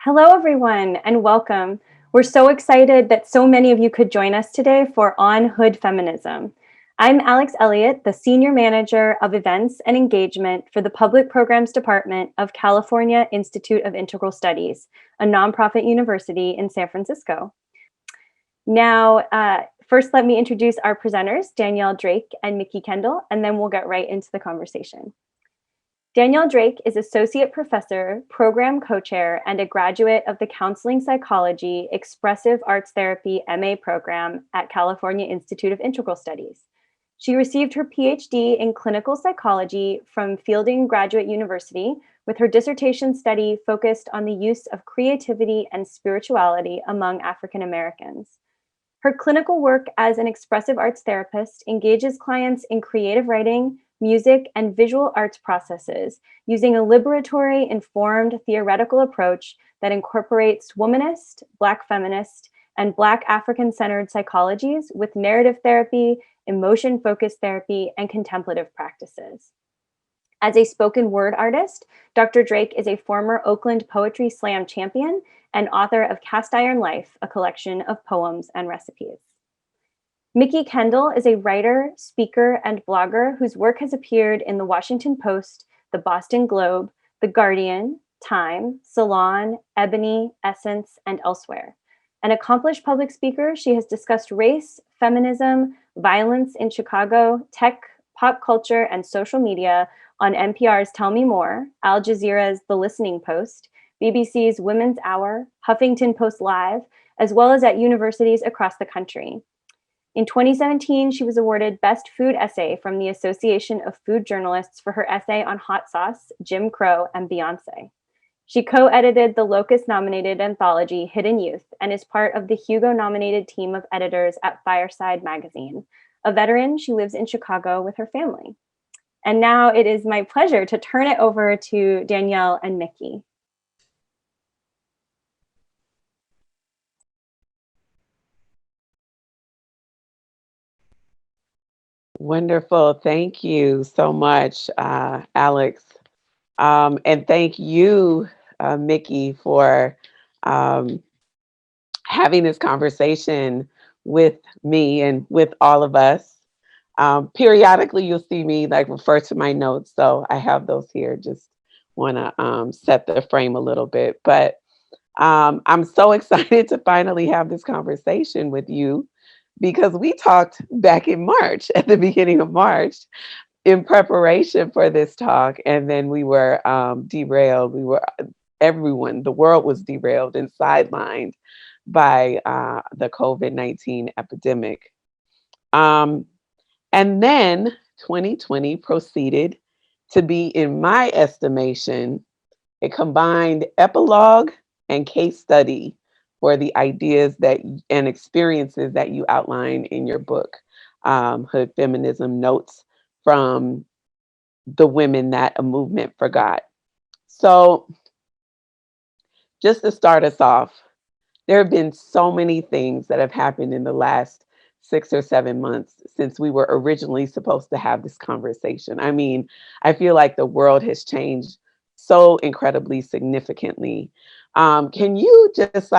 Hello, everyone, and welcome. We're so excited that so many of you could join us today for On Hood Feminism. I'm Alex Elliott, the Senior Manager of Events and Engagement for the Public Programs Department of California Institute of Integral Studies, a nonprofit university in San Francisco. Now, first, let me introduce our presenters, Danielle Drake and Mikki Kendall, and then we'll get right into the conversation. Danielle Drake is Associate Professor, Program Co-Chair, and a graduate of the Counseling Psychology Expressive Arts Therapy MA program at California Institute of Integral Studies. She received her PhD in clinical psychology from Fielding Graduate University, with her dissertation study focused on the use of creativity and spirituality among African Americans. Her clinical work as an expressive arts therapist engages clients in creative writing, music, and visual arts processes using a liberatory, informed, theoretical approach that incorporates womanist, Black feminist, and Black African-centered psychologies with narrative therapy, emotion-focused therapy, and contemplative practices. As a spoken word artist, Dr. Drake is a former Oakland Poetry Slam champion and author of Cast Iron Life, a collection of poems and recipes. Mikki Kendall is a writer, speaker, and blogger whose work has appeared in the Washington Post, the Boston Globe, the Guardian, Time, Salon, Ebony, Essence, and elsewhere. An accomplished public speaker, she has discussed race, feminism, violence in Chicago, tech, pop culture, and social media on NPR's Tell Me More, Al Jazeera's The Listening Post, BBC's Women's Hour, Huffington Post Live, as well as at universities across the country. In 2017, she was awarded Best Food Essay from the Association of Food Journalists for her essay on hot sauce, Jim Crow, and Beyonce. She co-edited the Locus-nominated anthology Hidden Youth and is part of the Hugo-nominated team of editors at Fireside Magazine. A veteran, she lives in Chicago with her family. And now it is my pleasure to turn it over to Danielle and Mikki. Wonderful. Thank you so much, Alex. And thank you, Mikki, for having this conversation with me and with all of us. Periodically, you'll see me refer to my notes. So I have those here. Just want to set the frame a little bit. But I'm so excited to finally have this conversation with you because we talked back in March, at the beginning of March, in preparation for this talk. And then we were derailed. The world was derailed and sidelined by the COVID-19 epidemic. And then 2020 proceeded to be, in my estimation, a combined epilogue and case study for the ideas and experiences that you outline in your book, Hood Feminism: Notes from the Women That a Movement Forgot. So just to start us off, there have been so many things that have happened in the last 6 or 7 months since we were originally supposed to have this conversation. I mean, I feel like the world has changed so incredibly significantly. Can you just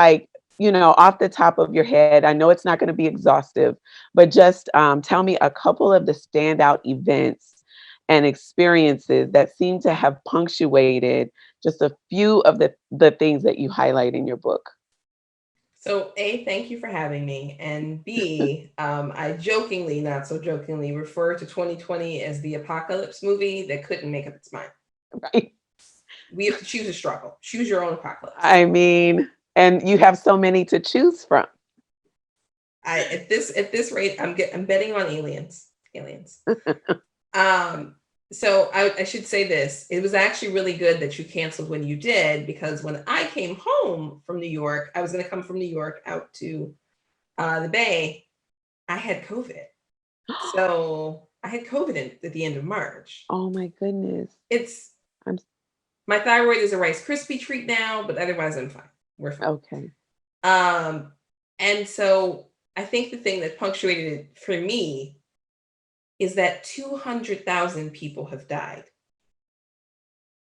off the top of your head, I know it's not going to be exhaustive, but just tell me a couple of the standout events and experiences that seem to have punctuated just a few of the things that you highlight in your book. So A, thank you for having me. And B, I jokingly, not so jokingly, refer to 2020 as the apocalypse movie that couldn't make up its mind. Right. We have to choose a struggle. Choose your own apocalypse. I mean, and you have so many to choose from. At this rate, I'm betting on aliens. So I should say this. It was actually really good that you canceled when you did, because when I came home from New York, I was going to come from New York out to the Bay. I had COVID. So I had COVID at the end of March. Oh my goodness. My thyroid is a Rice Krispie treat now, but otherwise I'm fine. We're fine. Okay. And so I think the thing that punctuated it for me is that 200,000 people have died.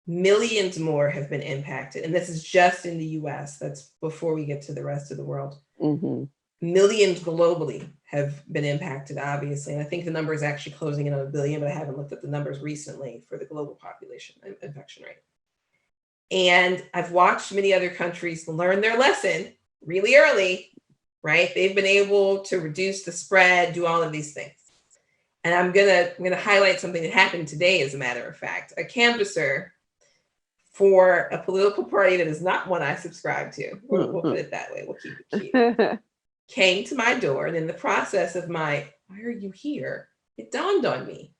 millions more have been impacted. And this is just in the US. That's before we get to the rest of the world. Mm-hmm. Millions globally have been impacted, obviously. And I think the number is actually closing in on 1 billion, but I haven't looked at the numbers recently for the global population infection rate. And I've watched many other countries learn their lesson really early, right? They've been able to reduce the spread, do all of these things. And I'm gonna highlight something that happened today, as a matter of fact. A canvasser for a political party that is not one I subscribe to, we'll put it that way, we'll keep it cute, came to my door, and in the process of my, why are you here? It dawned on me,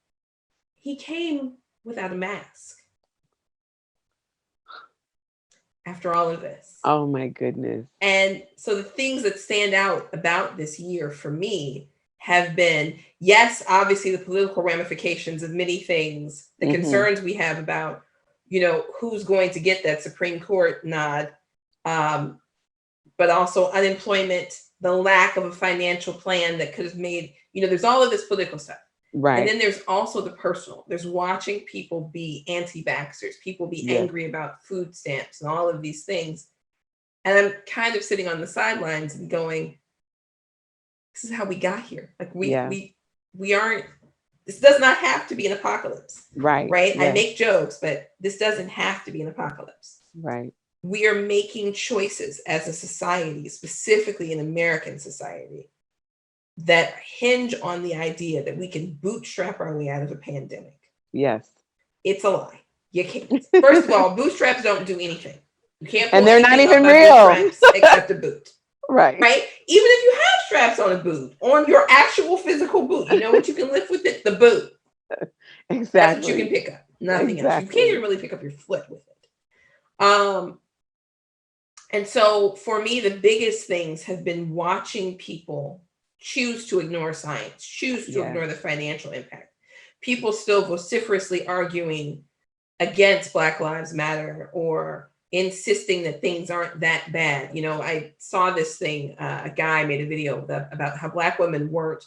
he came without a mask. After all of this. Oh my goodness. And so the things that stand out about this year for me have been, yes, obviously the political ramifications of many things, the concerns we have about, you know, who's going to get that Supreme Court nod, but also unemployment, the lack of a financial plan that could have made, you know, there's all of this political stuff. Right. And then there's also the personal. There's watching people be anti-vaxxers, people be angry about food stamps and all of these things. And I'm kind of sitting on the sidelines and going, this is how we got here. Like we aren't, this does not have to be an apocalypse. Right. Right. Yes. I make jokes, but this doesn't have to be an apocalypse. Right. We are making choices as a society, specifically an American society, that hinge on the idea that we can bootstrap our way out of a pandemic. Yes. It's a lie. You can't. First of all, bootstraps don't do anything. You can't pull and they're not even up real. except a boot. Right. Right? Even if you have straps on a boot, on your actual physical boot, you know what you can lift with it? The boot. Exactly. That's what you can pick up. Nothing else. You can't even really pick up your foot with it. And so for me, the biggest things have been watching people choose to ignore science, choose to ignore the financial impact. People still vociferously arguing against Black Lives Matter or insisting that things aren't that bad. You know, I saw this thing, a guy made a video about how Black women weren't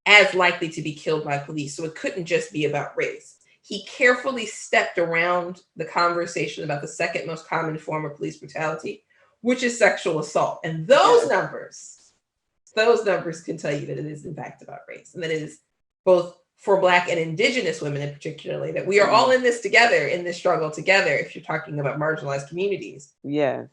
as likely to be killed by police. So it couldn't just be about race. He carefully stepped around the conversation about the second most common form of police brutality, which is sexual assault. And those numbers can tell you that it is in fact about race, and that it is both for Black and Indigenous women in particularly, that we are all in this together, in this struggle together, if you're talking about marginalized communities. Yes.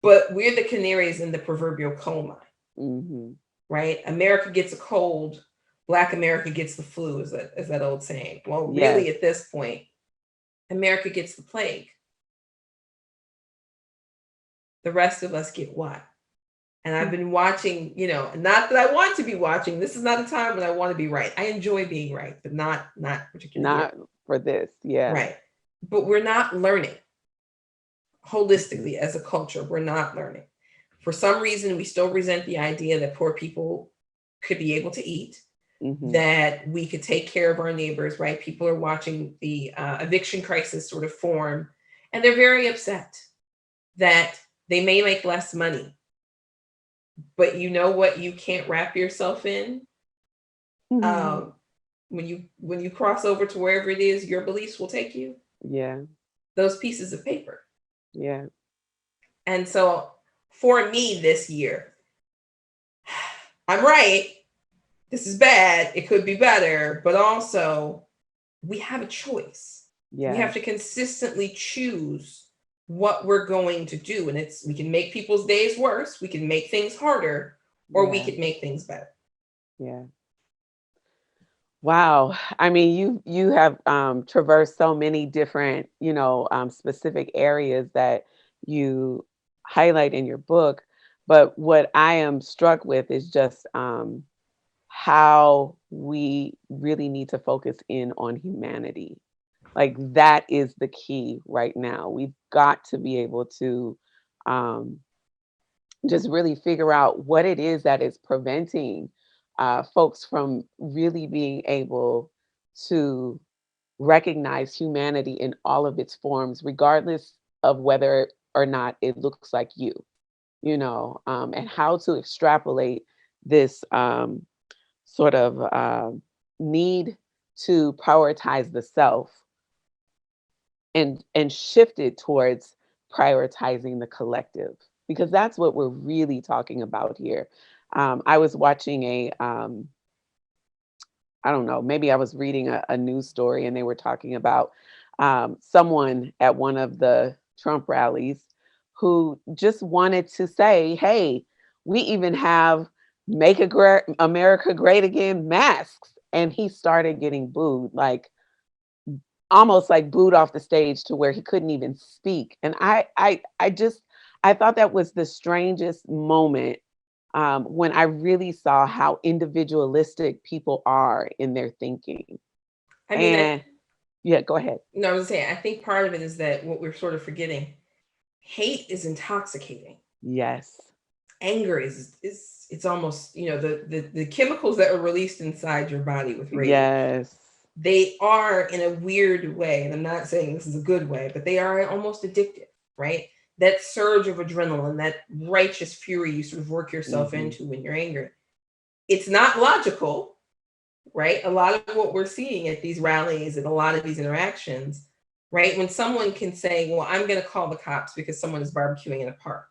But we're the canaries in the proverbial coal mine, right? America gets a cold, Black America gets the flu, is that old saying. Well, really at this point, America gets the plague. The rest of us get what? And I've been watching, you know, not that I want to be watching. This is not a time when I want to be right. I enjoy being right, but not particularly. Not for this. Yeah. Right. But we're not learning holistically as a culture. We're not learning. For some reason, we still resent the idea that poor people could be able to eat, that we could take care of our neighbors, right? People are watching the eviction crisis sort of form, and they're very upset that they may make less money. But you know what you can't wrap yourself in? When you cross over to wherever it is your beliefs will take you. Yeah. Those pieces of paper. Yeah. And so for me this year, I'm right. This is bad. It could be better. But also, we have a choice. Yeah. We have to consistently choose what we're going to do. And we can make people's days worse. We can make things harder, or we could make things better. Yeah. Wow. I mean, you have traversed so many different, you know, specific areas that you highlight in your book. But what I am struck with is just how we really need to focus in on humanity. Like that is the key right now. We've got to be able to just really figure out what it is that is preventing folks from really being able to recognize humanity in all of its forms, regardless of whether or not it looks like you know, and how to extrapolate this sort of need to prioritize the self and shifted towards prioritizing the collective, because that's what we're really talking about here. I was watching I don't know, maybe I was reading a news story, and they were talking about someone at one of the Trump rallies who just wanted to say, hey, we even have America Great Again masks. And he started getting booed, like almost like booed off the stage to where he couldn't even speak. And I thought that was the strangest moment, when I really saw how individualistic people are in their thinking. I mean, And yeah, go ahead. no, I was saying, I think part of it is that what we're sort of forgetting, hate is intoxicating. Yes. Anger is it's almost, the chemicals that are released inside your body with rage. Yes. They are, in a weird way, and I'm not saying this is a good way, but they are almost addictive, right? That surge of adrenaline, that righteous fury you sort of work yourself into when you're angry. It's not logical, right? A lot of what we're seeing at these rallies and a lot of these interactions, right? When someone can say, well, I'm going to call the cops because someone is barbecuing in a park.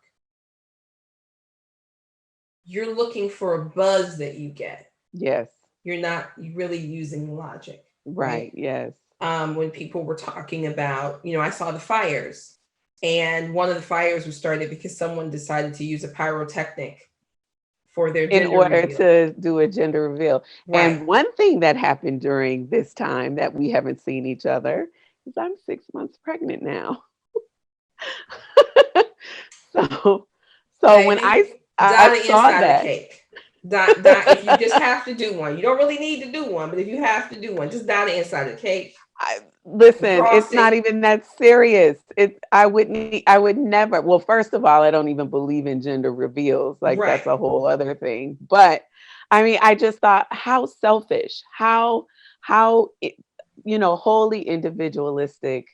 You're looking for a buzz that you get. Yes. You're not really using logic. Right. Yes. When people were talking about, I saw the fires, and one of the fires was started because someone decided to use a pyrotechnic for their In gender order reveal. to do a gender reveal. Right. And one thing that happened during this time that we haven't seen each other is I'm 6 months pregnant now. So when I saw inside that, a cake. If you just have to do one, you don't really need to do one, but if you have to do one, just dye the inside of the cake. listen, it's not even that serious. I would never. Well, first of all, I don't even believe in gender reveals. Like that's a whole other thing. But I mean, I just thought how selfish, how wholly individualistic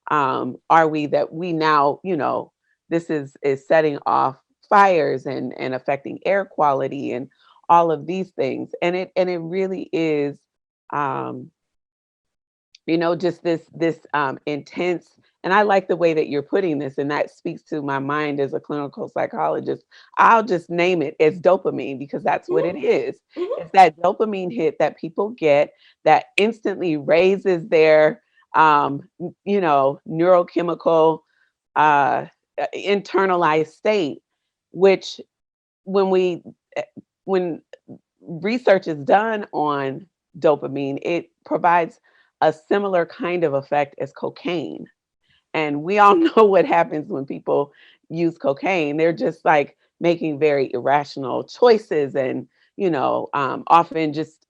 are we, that we now, this is setting off fires and affecting air quality and all of these things. And it really is just this intense. And I like the way that you're putting this, and that speaks to my mind as a clinical psychologist. I'll just name it as dopamine, because that's what it is. It's that dopamine hit that people get that instantly raises their neurochemical internalized state, which when research is done on dopamine, it provides a similar kind of effect as cocaine. And we all know what happens when people use cocaine. They're just like making very irrational choices, and often just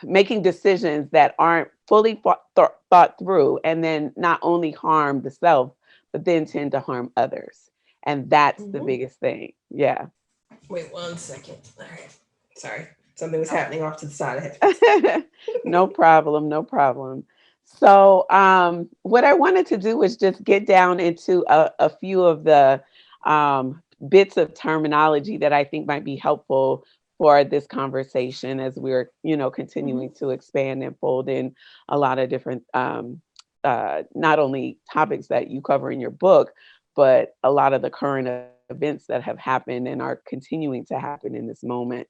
making decisions that aren't fully thought through, and then not only harm the self, but then tend to harm others. And that's the biggest thing. Yeah. Wait 1 second. All right. Sorry. Something was happening off to the side. No problem. So what I wanted to do was just get down into a few of the bits of terminology that I think might be helpful for this conversation, as we're continuing to expand and fold in a lot of different not only topics that you cover in your book, but a lot of the current events that have happened and are continuing to happen in this moment.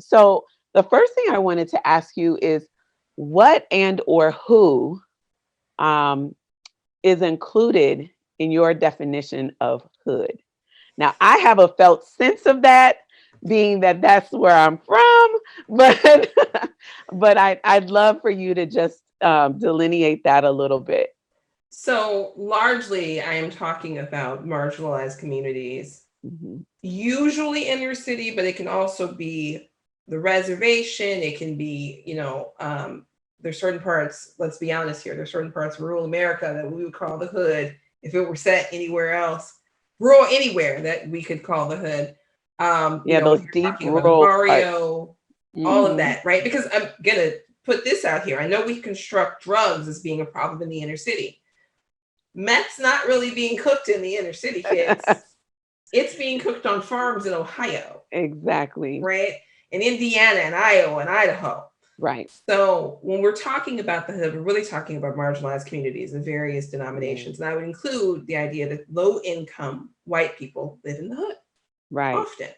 So the first thing I wanted to ask you is what and or who is included in your definition of hood? Now, I have a felt sense of that, being that that's where I'm from, but I'd love for you to just delineate that a little bit. So largely, I am talking about marginalized communities, usually inner city, but it can also be the reservation. It can be, there's certain parts, let's be honest here, there's certain parts of rural America that we would call the hood if it were set anywhere else, rural anywhere that we could call the hood. Those deep rural barrio, all of that, right? Because I'm gonna put this out here. I know we construct drugs as being a problem in the inner city. Meth's not really being cooked in the inner city, kids. It's being cooked on farms in Ohio. Exactly. Right? In Indiana and Iowa and Idaho. Right. So when we're talking about the hood, we're really talking about marginalized communities in various denominations. And I would include the idea that low income white people live in the hood Right. often.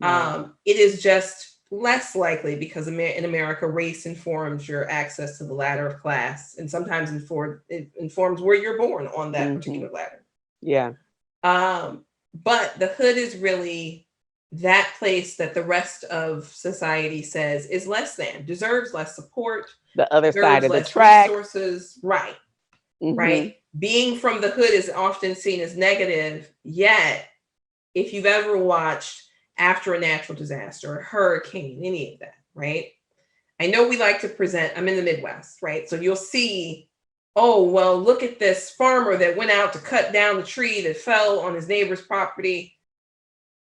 Right. It is just less likely because in America, race informs your access to the ladder of class, and sometimes it informs where you're born on that particular ladder. Yeah. But the hood is really that place that the rest of society says is less than, deserves less support, The other side of the less track. resources. Right. Right. Being from the hood is often seen as negative, yet if you've ever watched after a natural disaster, a hurricane, any of that, right? I know we like to present, I'm in the Midwest, right? So you'll see, oh, well, look at this farmer that went out to cut down the tree that fell on his neighbor's property.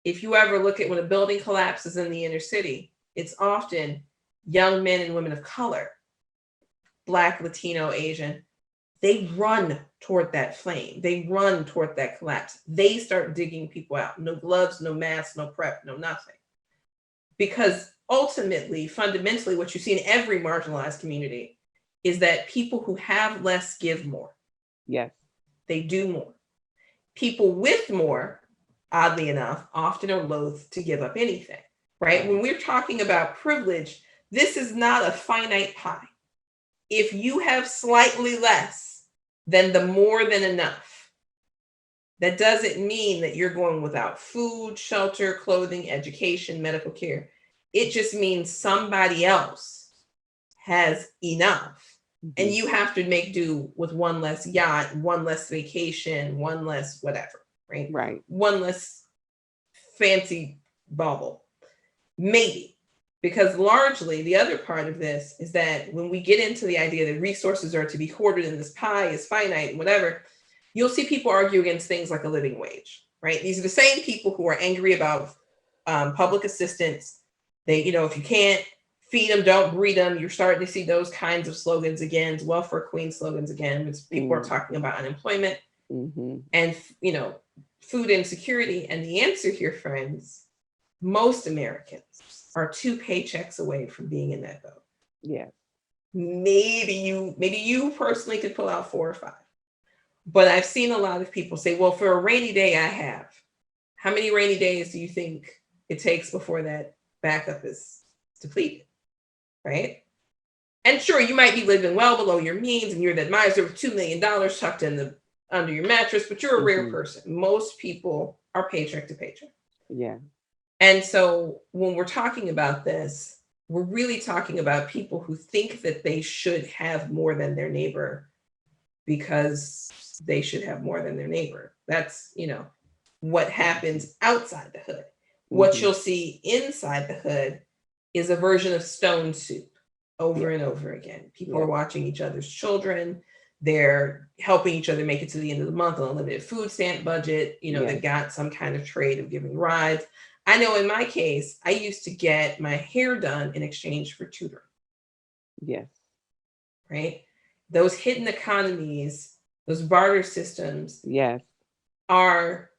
If you ever look at when a building collapses in the inner city, it's often young men and women of color, Black, Latino, Asian. They run toward that flame. They run toward that collapse. They start digging people out. No gloves, no masks, no prep, no nothing. Because ultimately, fundamentally, what you see in every marginalized community is that people who have less give more. Yes. They do more. People with more, oddly enough, often are loath to give up anything, right? When we're talking about privilege, this is not a finite pie. If you have slightly less than the more than enough, that doesn't mean that you're going without food, shelter, clothing, education, medical care. It just means somebody else has enough. And you have to make do with one less yacht, one less vacation, one less whatever, right? Right. One less fancy bauble. Maybe. Because largely the other part of this is that when we get into the idea that resources are to be hoarded and this pie is finite and whatever, you'll see people argue against things like a living wage, right? These are the same people who are angry about public assistance. They, if you can't feed them, don't breed them. You're starting to see those kinds of slogans again, welfare queen slogans again, which people are talking about unemployment and, food insecurity. And the answer here, friends, most Americans are 2 paychecks away from being in that boat. Yeah. Maybe you personally could pull out 4 or 5. But I've seen a lot of people say, well, for a rainy day I have. How many rainy days do you think it takes before that backup is depleted? Right? And sure, you might be living well below your means and you're that miser with $2 million tucked in under your mattress, but you're a rare person. Most people are paycheck to paycheck. Yeah. And so when we're talking about this, we're really talking about people who think that they should have more than their neighbor because they should have more than their neighbor. That's, what happens outside the hood. What you'll see inside the hood is a version of stone soup over and over again. People are watching each other's children. They're helping each other make it to the end of the month on a limited food stamp budget. They got some kind of trade of giving rides. I know in my case, I used to get my hair done in exchange for tutoring. Yes. Right? Those hidden economies, those barter systems are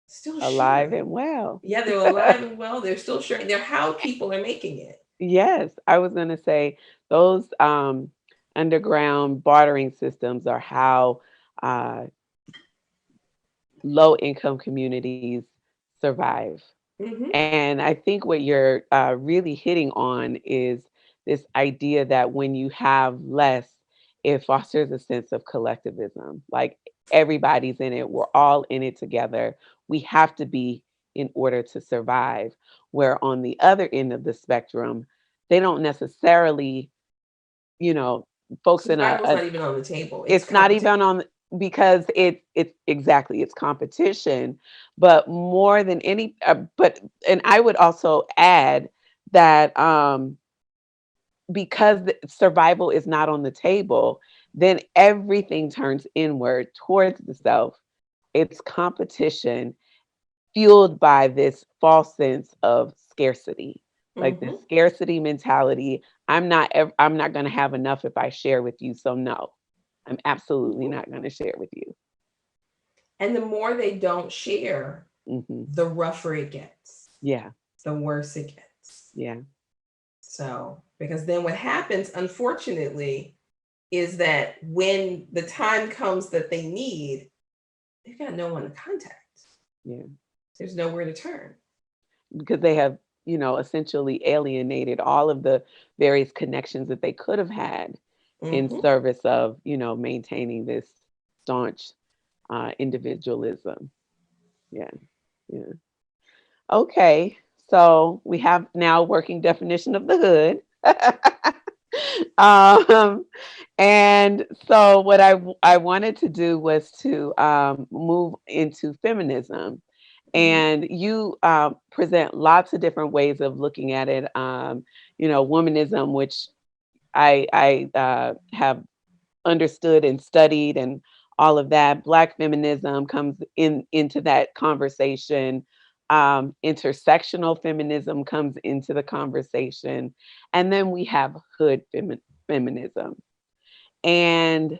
still alive sharing. and well. Yeah, they're alive and well. They're still sharing. They're how people are making it. Yes. I was going to say those underground bartering systems are how low income communities survive. And I think what you're really hitting on is this idea that when you have less, it fosters a sense of collectivism. Like everybody's in it, we're all in it together. We have to be in order to survive. Where on the other end of the spectrum, they don't necessarily, folks Survival's not even on the table. It's not even on because it's exactly it's competition, but more than any and I would also add that because survival is not on the table, then everything turns inward towards the self. It's competition fueled by this false sense of scarcity, like this scarcity mentality. I'm not going to have enough if I share with you, so no, I'm absolutely not going to share with you. And the more they don't share, the rougher it gets. Yeah. The worse it gets. Yeah. So, because then what happens, unfortunately, is that when the time comes that they need, they've got no one to contact. Yeah. There's nowhere to turn. Because they have, essentially alienated all of the various connections that they could have had in Mhm. service of, maintaining this staunch individualism. Yeah. Yeah. Okay. So we have now working definition of the hood. um, and so what I wanted to do was to move into feminism. Mhm. And you present lots of different ways of looking at it. Womanism, which I have understood and studied, and all of that. Black feminism comes into that conversation. Intersectional feminism comes into the conversation, and then we have feminism. And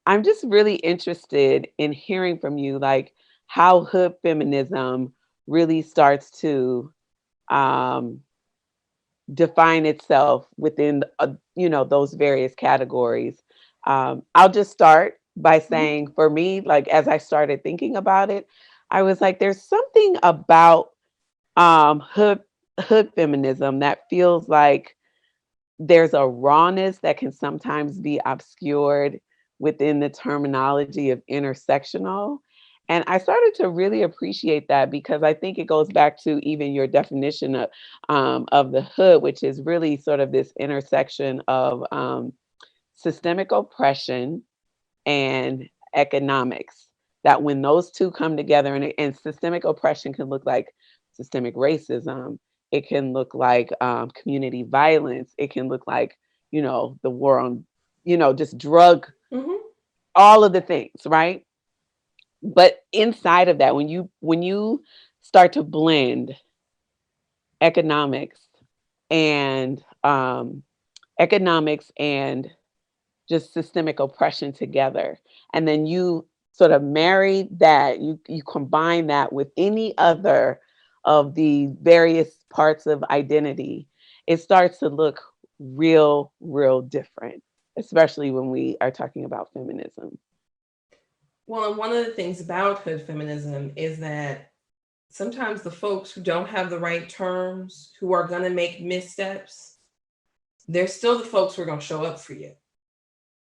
I'm just really interested in hearing from you, like how hood feminism really starts to um, define itself within those various categories. I'll just start by Mhm. saying, for me, like as I started thinking about it, I was like, there's something about hood feminism that feels like there's a rawness that can sometimes be obscured within the terminology of intersectional. And I started to really appreciate that because I think it goes back to even your definition of the hood, which is really sort of this intersection of systemic oppression and economics. That when those two come together, and systemic oppression can look like systemic racism, it can look like community violence, it can look like, the war on, just drug, Mhm. all of the things, right? But inside of that, when you start to blend economics and economics and just systemic oppression together. And then you sort of marry that, you combine that with any other of the various parts of identity, it starts to look real different, especially when we are talking about feminism. Well, and one of the things about hood feminism is that sometimes the folks who don't have the right terms, who are going to make missteps, they're still the folks who are going to show up for you.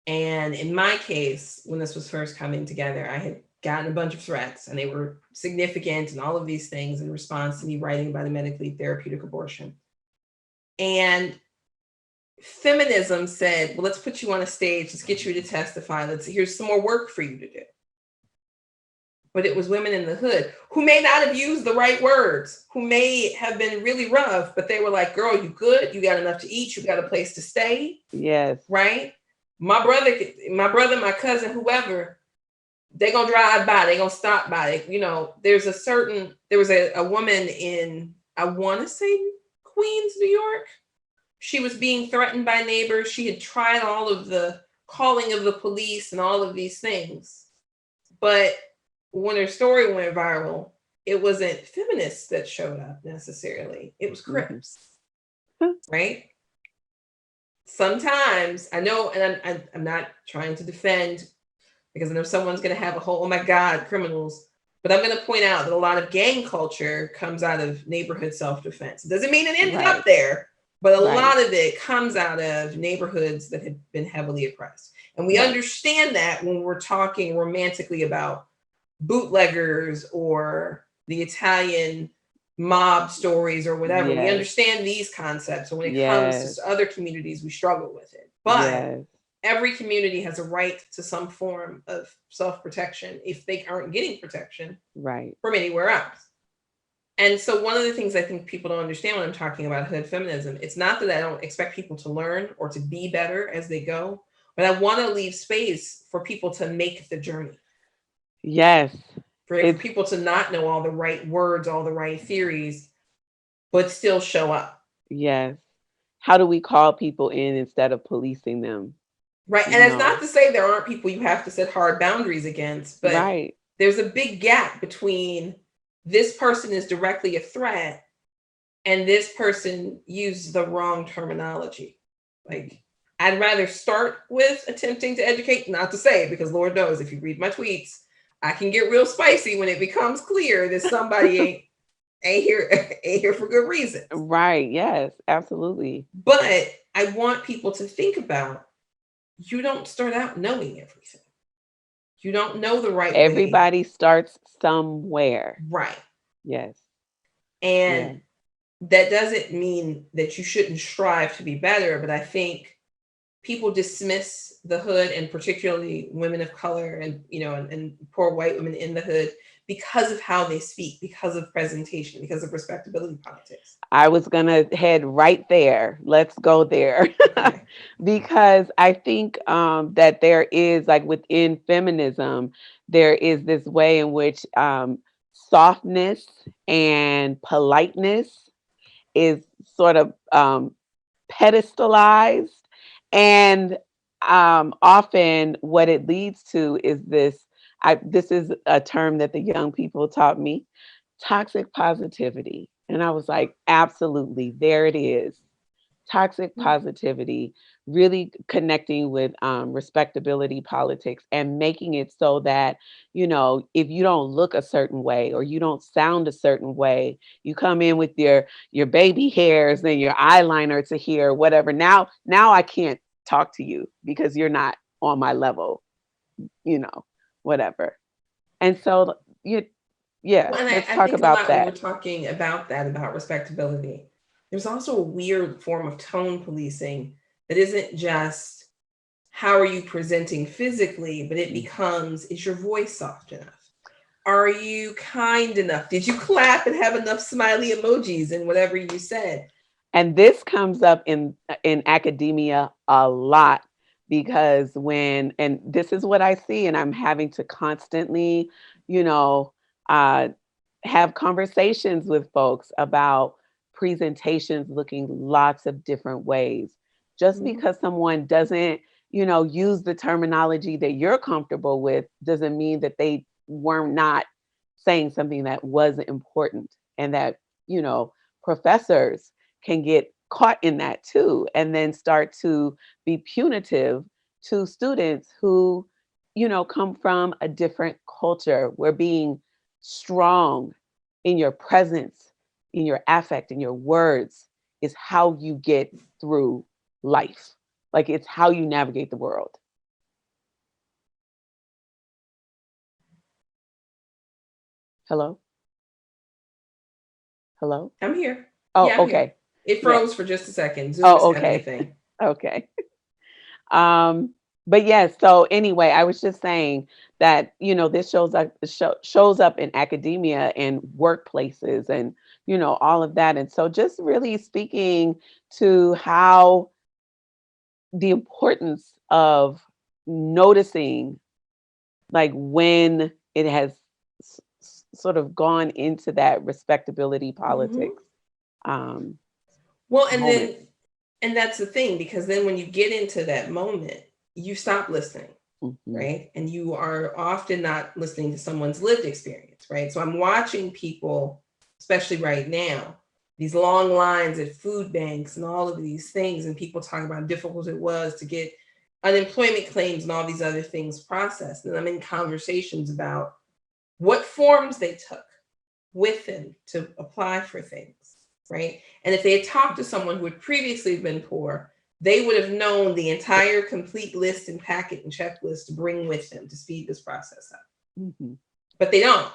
And in my case, when this was first coming together, I had gotten a bunch of threats and they were significant and all of these things in response to me writing about a medically therapeutic abortion. And feminism said, well, let's put you on a stage, let's get you to testify, here's some more work for you to do. But it was women in the hood who may not have used the right words, who may have been really rough, but they were like, girl, you good? You got enough to eat? You got a place to stay? Yes. Right? My brother, my cousin, whoever, they're going to drive by, they're going to stop by. There was a woman in, I want to say Queens, New York. She was being threatened by neighbors. She had tried all of the calling of the police and all of these things. But when her story went viral, it wasn't feminists that showed up necessarily. It was Mhm. Crips, right? Sometimes I know, and I'm not trying to defend, because I know someone's going to have a whole, oh my God, criminals. But I'm going to point out that a lot of gang culture comes out of neighborhood self-defense. It doesn't mean it ended Right. up there, but a Right. lot of it comes out of neighborhoods that had been heavily oppressed. And we Right. understand that when we're talking romantically about bootleggers or the Italian mob stories or whatever. We Yes. understand these concepts. And when it comes Yes. to other communities, we struggle with it. But Yes. every community has a right to some form of self-protection if they aren't getting protection Right. from anywhere else. And so one of the things I think people don't understand when I'm talking about hood feminism, it's not that I don't expect people to learn or to be better as they go, but I want to leave space for people to make the journey. Yes. For It's people to not know all the right words, all the right theories, but still show up. yes. How do we call people in instead of policing them? Right. You And it's not know. to say there aren't people you have to set hard boundaries against, but Right. there's a big gap between this person is directly a threat and this person used the wrong terminology. Like, I'd rather start with attempting to educate, not to say, because Lord knows if you read my tweets, I can get real spicy when it becomes clear that somebody ain't here for good reason. Right. Yes, absolutely. But I want people to think about, you don't start out knowing everything. You don't know the right way. Everybody starts somewhere. Right. Yes. And that doesn't mean that you shouldn't strive to be better, but I think people dismiss the hood, and particularly women of color and, you know, and poor white women in the hood, because of how they speak, because of presentation, because of respectability politics. I was going to head right there. Let's go there. Okay. Because I think that there is, like, within feminism, there is this way in which softness and politeness is sort of pedestalized. And often what it leads to is this is a term that the young people taught me, toxic positivity. And I was like, absolutely, there it is. Toxic positivity, really connecting with respectability politics and making it so that, you know, if you don't look a certain way or you don't sound a certain way, you come in with your baby hairs and your eyeliner to here, whatever. Now I can't talk to you because you're not on my level, you know, whatever. And so Well, and let's I talk think a about lot when we're that. talking about that, about respectability, there's also a weird form of tone policing that isn't just how are you presenting physically, but it becomes, is your voice soft enough? Are you kind enough? Did you clap and have enough smiley emojis in whatever you said? And this comes up in academia a lot, because and this is what I see, and I'm having to constantly, you know, uh, have conversations with folks about presentations looking lots of different ways. Just because someone doesn't, you know, use the terminology that you're comfortable with doesn't mean that they were not saying something that was important, and that, you know, professors can get caught in that too, and then start to be punitive to students who, you know, come from a different culture. Where being strong in your presence, in your affect, in your words is how you get through life. Like, it's how you navigate the world. Hello? Hello? I'm here. Oh, Yeah, I'm here. okay. It Yeah. froze for just a second. Zoom is Oh, having a okay. thing. Okay. But yes, so anyway, I was just saying that, you know, this shows up in academia and workplaces and, you know, all of that. And so just really speaking to how the importance of noticing, like, when it has sort of gone into that respectability politics Well, and moment. then, and that's the thing, because then when you get into that moment, you stop listening, Mhm. right? And you are often not listening to someone's lived experience, right? So I'm watching people, especially right now, these long lines at food banks and all of these things, and people talking about how difficult it was to get unemployment claims and all these other things processed. And I'm in conversations about what forms they took with them to apply for things, right? And if they had talked to someone who had previously been poor, they would have known the entire complete list and packet and checklist to bring with them to speed this process up. Mhm. But they don't.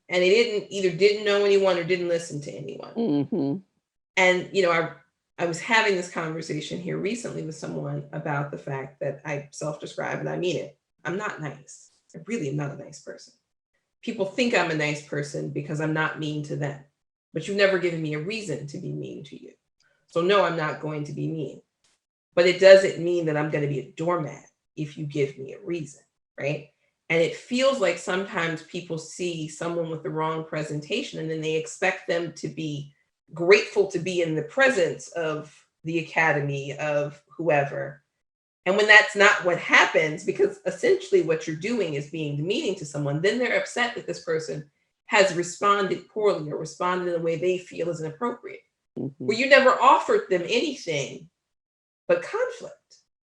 And they didn't know anyone or didn't listen to anyone. Mhm. And, you know, I was having this conversation here recently with someone about the fact that I self-describe, and I mean it, I'm not nice. I really am not a nice person. People think I'm a nice person because I'm not mean to them, but you've never given me a reason to be mean to you. So no, I'm not going to be mean, but it doesn't mean that I'm going to be a doormat if you give me a reason, right? And it feels like sometimes people see someone with the wrong presentation and then they expect them to be grateful to be in the presence of the academy, of whoever. And when that's not what happens, because essentially what you're doing is being demeaning to someone, then they're upset that this person has responded poorly or responded in a way they feel is inappropriate. where you never offered them anything but conflict.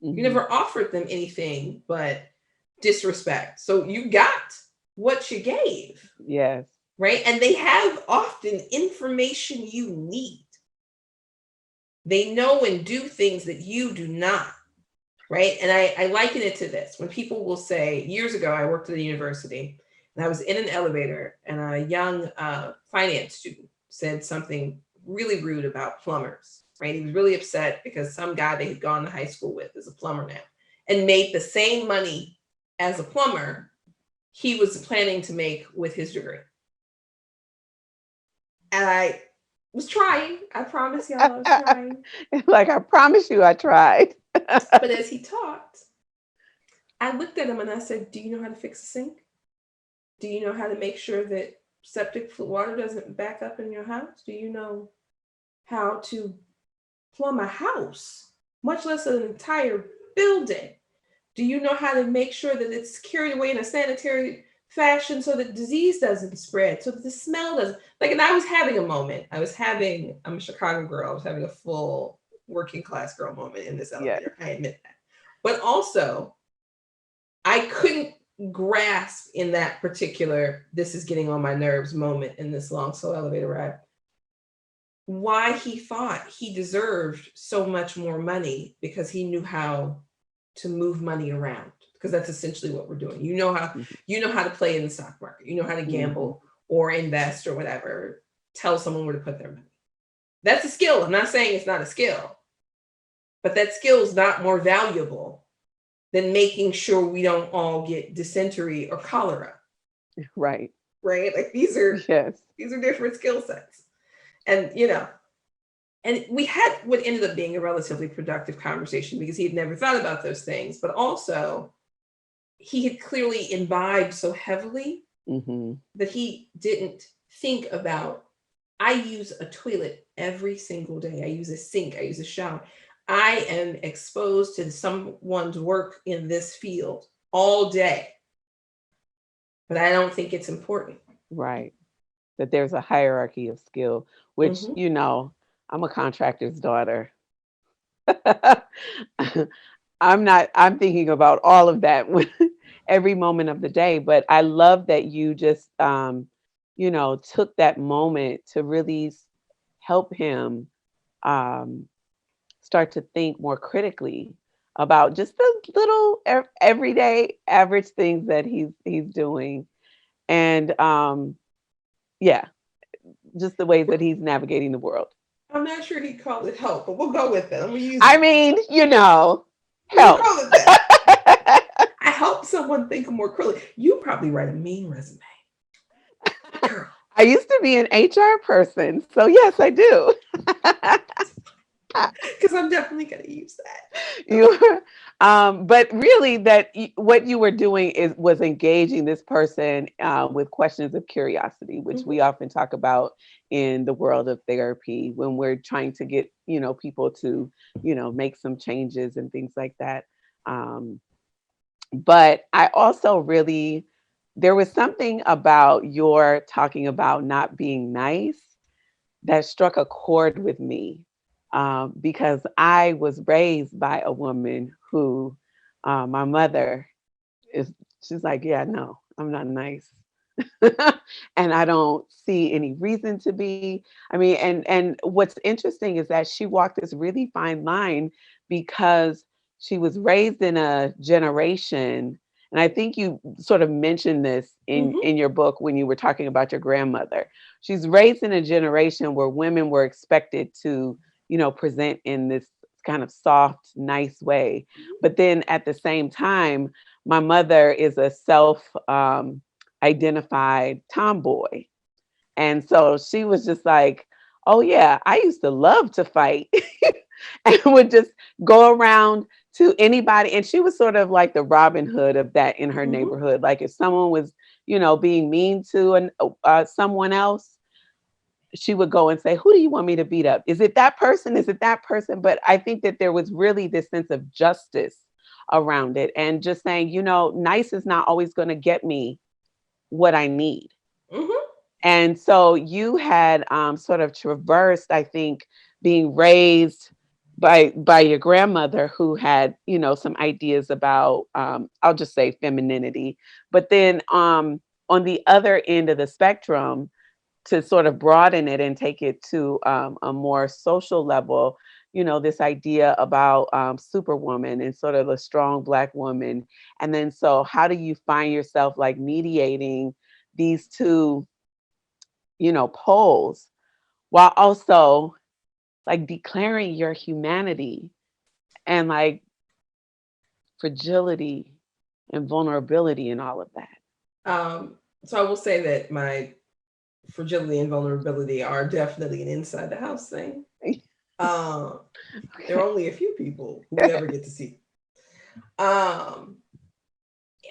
You never offered them anything but disrespect. So you got what you gave. Yes. Right? And they have often information you need. They know and do things that you do not. Right? And I liken it to this. When people will say, years ago, I worked at a university and I was in an elevator and a young finance student said something really rude about plumbers. Right? He was really upset because some guy they had gone to high school with is a plumber now and made the same money as a plumber he was planning to make with his degree. And I was trying. I promise y'all I was trying. Like, I promise you I tried. But as he talked, I looked at him and I said, do you know how to fix a sink? Do you know how to make sure that septic water doesn't back up in your house? Do you know how to plumb a house, much less an entire building? Do you know how to make sure that it's carried away in a sanitary fashion so that disease doesn't spread, so that the smell doesn't, like, and I was having a moment. I'm a Chicago girl. I was having a full working class girl moment in this elevator. I admit that. But also, I couldn't grasp in that particular, this is getting on my nerves moment in this long, slow elevator ride, why he thought he deserved so much more money because he knew how to move money around, because that's essentially what we're doing. You know how to play in the stock market, you know how to gamble or invest or whatever, tell someone where to put their money. That's a skill. I'm not saying it's not a skill, but that skill is not more valuable than making sure we don't all get dysentery or cholera. Right. Like these are different skill sets. And and we had what ended up being a relatively productive conversation because he had never thought about those things, but also he had clearly imbibed so heavily that he didn't think about, I use a toilet every single day. I use a sink. I use a shower. I am exposed to someone's work in this field all day, but I don't think it's important. Right. That there's a hierarchy of skill, which, I'm a contractor's daughter. I'm thinking about all of that every moment of the day, but I love that you just, took that moment to really help him start to think more critically about just the little everyday average things that he's doing. And just the ways that he's navigating the world. I'm not sure he'd call it help, but we'll go with it. I'm gonna use help. We'll call it that. I help someone think more critically. You probably write a mean resume. Girl. I used to be an HR person, so yes, I do. Because I'm definitely going to use that. But really, what you were doing was engaging this person with questions of curiosity, which we often talk about in the world of therapy when we're trying to get people to make some changes and things like that. But I also there was something about your talking about not being nice that struck a chord with me. Because I was raised by a woman who, my mother she's like, yeah, no, I'm not nice. And I don't see any reason to be. I mean, and what's interesting is that she walked this really fine line because she was raised in a generation. And I think you sort of mentioned this in your book when you were talking about your grandmother. She's raised in a generation where women were expected to present in this kind of soft, nice way. But then at the same time, my mother is a self-identified tomboy. And so she was just like, oh yeah, I used to love to fight and would just go around to anybody. And she was sort of like the Robin Hood of that in her neighborhood. Like if someone was, being mean to someone else, she would go and say, who do you want me to beat up? Is it that person? Is it that person? But I think that there was really this sense of justice around it and just saying, nice is not always going to get me what I need. And so you had sort of traversed, I think, being raised by your grandmother who had, you know, some ideas about, I'll just say femininity. But then on the other end of the spectrum, to sort of broaden it and take it to a more social level, you know, this idea about superwoman and sort of a strong Black woman. And then so how do you find yourself like mediating these two, you know, poles while also like declaring your humanity and like fragility and vulnerability and all of that? So I will say that my fragility and vulnerability are definitely an inside the house thing. There are only a few people who we ever get to see.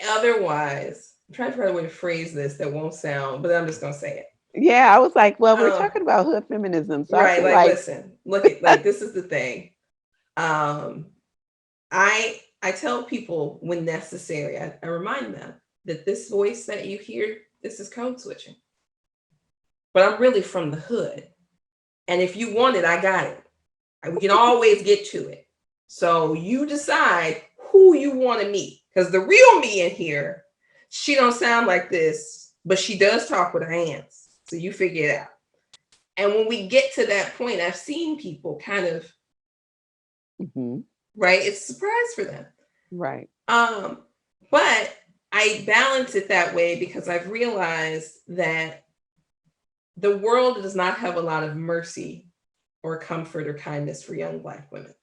Otherwise, I'm trying to find a way to phrase this that won't sound, but I'm just gonna say it. Yeah, I was like, well, we're talking about hood feminism, so I Right, feel like, like listen, look at, like, this is the thing. I tell people when necessary, I remind them that this voice that you hear, this is code switching. But I'm really from the hood. And if you want it, I got it. We can always get to it. So you decide who you want to meet. Because the real me in here, she don't sound like this, but she does talk with her hands. So you figure it out. And when we get to that point, I've seen people kind of, right? It's a surprise for them. right. But I balance it that way because I've realized that the world does not have a lot of mercy or comfort or kindness for young Black women.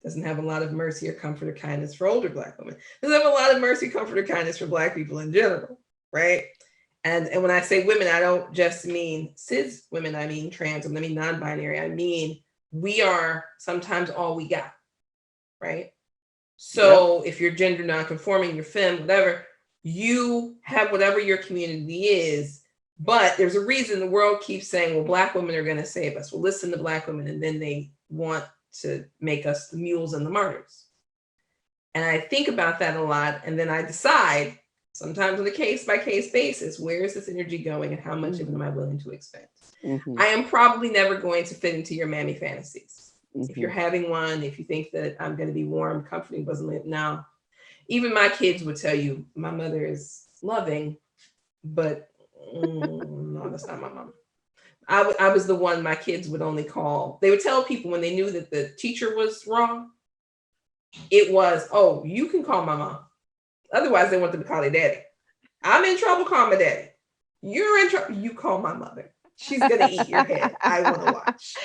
Doesn't have a lot of mercy or comfort or kindness for older Black women. Doesn't have a lot of mercy, comfort, or kindness for Black people in general, right? And when I say women, I don't just mean cis women, I mean trans women, I mean non-binary, I mean we are sometimes all we got, right? So if you're gender non-conforming, you're femme, whatever, you have whatever your community is, but there's a reason the world keeps saying, well, Black women are going to save us. Well, listen to Black women, and then they want to make us the mules and the martyrs. And I think about that a lot, and then I decide, sometimes on a case-by-case basis, where is this energy going and how much of it am I willing to expend? I am probably never going to fit into your mammy fantasies. If you're having one, if you think that I'm going to be warm, comforting, wasn't no. Even my kids would tell you, my mother is loving, but no, that's not my mom. I was the one my kids would only call. They would tell people when they knew that the teacher was wrong, it was, oh, you can call my mom. Otherwise, they want them to call their daddy. I'm in trouble, call my daddy. You're in trouble, you call my mother. She's gonna eat your head. I want to watch.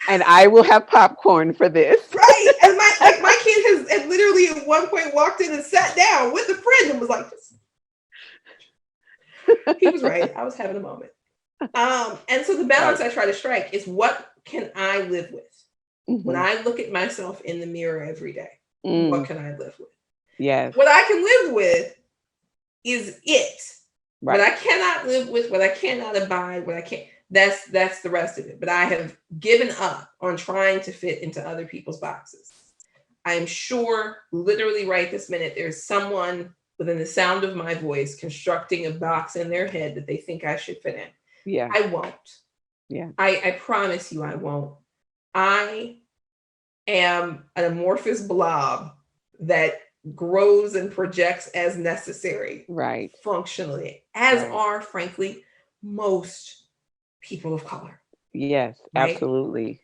And I will have popcorn for this. Right. And my kid has literally at one point walked in and sat down with a friend and was like, he was right. I was having a moment. And so the balance I try to strike is, what can I live with? When I look at myself in the mirror every day, what can I live with? Yes. What I can live with is it. Right. What I cannot live with, what I cannot abide, what I can't, that's the rest of it. But I have given up on trying to fit into other people's boxes. I am sure literally right this minute, there's someone within the sound of my voice constructing a box in their head that they think I should fit in. Yeah. I won't. Yeah. I promise you I won't. I am an amorphous blob that grows and projects as necessary, right, functionally, as are, frankly, most people of color. Yes, right? Absolutely.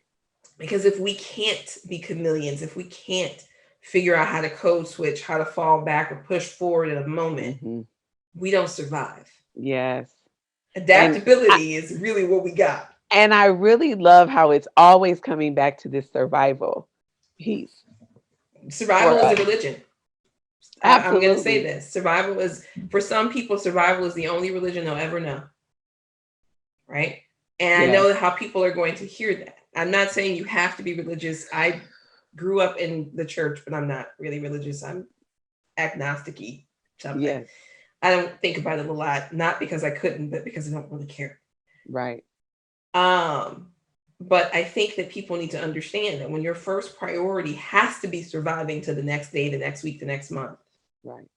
Because if we can't be chameleons, if we can't figure out how to code switch, how to fall back or push forward in a moment, we don't survive. Yes. Adaptability is really what we got. And I really love how it's always coming back to this survival piece. Survival is a religion. I'm going to say this. Survival is, for some people, survival is the only religion they'll ever know. Right? And I know how people are going to hear that. I'm not saying you have to be religious. I grew up in the church, but I'm not really religious. I'm agnostic-y something. Yes. I don't think about it a lot, not because I couldn't, but because I don't really care. Right. But I think that people need to understand that when your first priority has to be surviving to the next day, the next week, the next month. Right.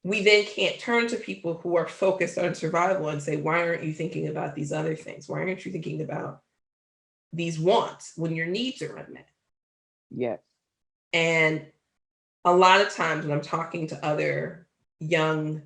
we then can't turn to people who are focused on survival and say, why aren't you thinking about these other things? Why aren't you thinking about these wants when your needs are unmet? Yes. And a lot of times when I'm talking to other young,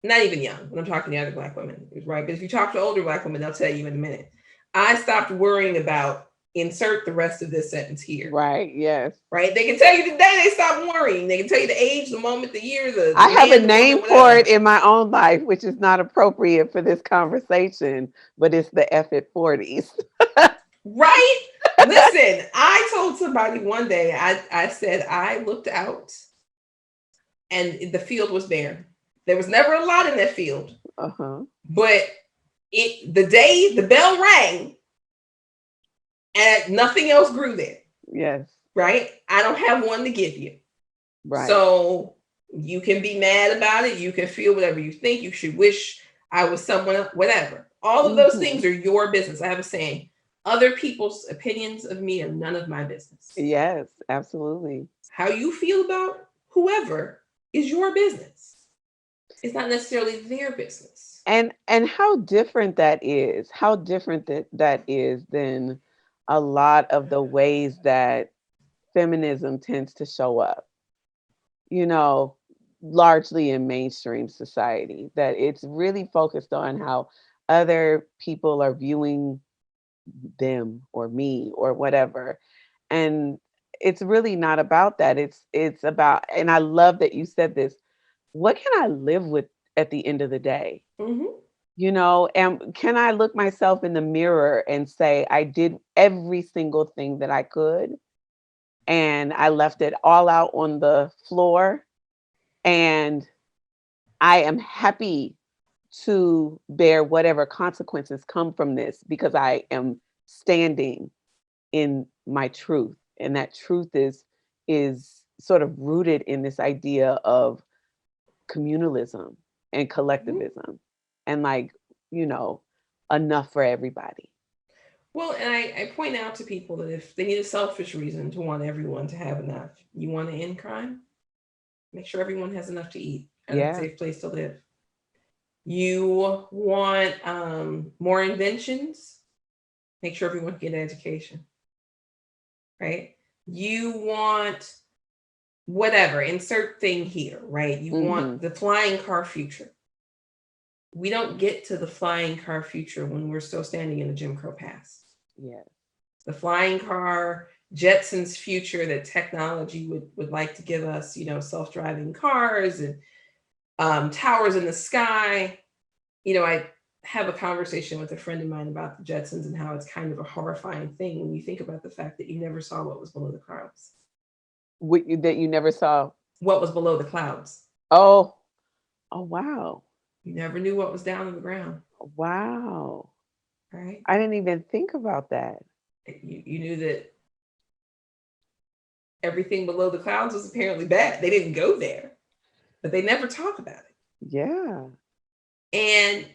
not even young, when I'm talking to other Black women, right? But if you talk to older Black women, they'll tell you in a minute, I stopped worrying about, insert the rest of this sentence here. Right. Yes. Right. They can tell you the day they stopped worrying. They can tell you the age, the moment, the year, the I have a man, name woman, for it in my own life, which is not appropriate for this conversation, but it's the F it 40s. Right. Listen, I told somebody one day, I said, I looked out and the field was bare. There was never a lot in that field. But the day the bell rang and nothing else grew there. Yes. Right. I don't have one to give you. Right. So you can be mad about it. You can feel whatever you think. You should wish I was someone else, whatever. All of those things are your business. I have a saying, other people's opinions of me are none of my business. Yes, absolutely. How you feel about whoever is your business. It's not necessarily their business. And how different that is, how different that is than a lot of the ways that feminism tends to show up, you know, largely in mainstream society, that it's really focused on how other people are viewing them or me or whatever. And it's really not about that. It's about, and I love that you said this, what can I live with at the end of the day? You know, and can I look myself in the mirror and say, I did every single thing that I could, and I left it all out on the floor, and I am happy to bear whatever consequences come from this because I am standing in my truth. And that truth is sort of rooted in this idea of communalism and collectivism and, like, you know, enough for everybody. Well, and I point out to people that if they need a selfish reason to want everyone to have enough, you want to end crime, make sure everyone has enough to eat and a safe place to live. You want more inventions, make sure everyone can get an education, right? You want whatever, insert thing here, right? You want the flying car future. We don't get to the flying car future when we're still standing in the Jim Crow past. Yes. The flying car, Jetsons future that technology would like to give us, you know, self-driving cars and towers in the sky. You know, I have a conversation with a friend of mine about the Jetsons and how it's kind of a horrifying thing when you think about the fact that you never saw what was below the clouds. That you never saw what was below the clouds. Oh wow. You never knew what was down on the ground. Wow. Right. I didn't even think about that. You knew that everything below the clouds was apparently bad. They didn't go there, but they never talk about it. Yeah. And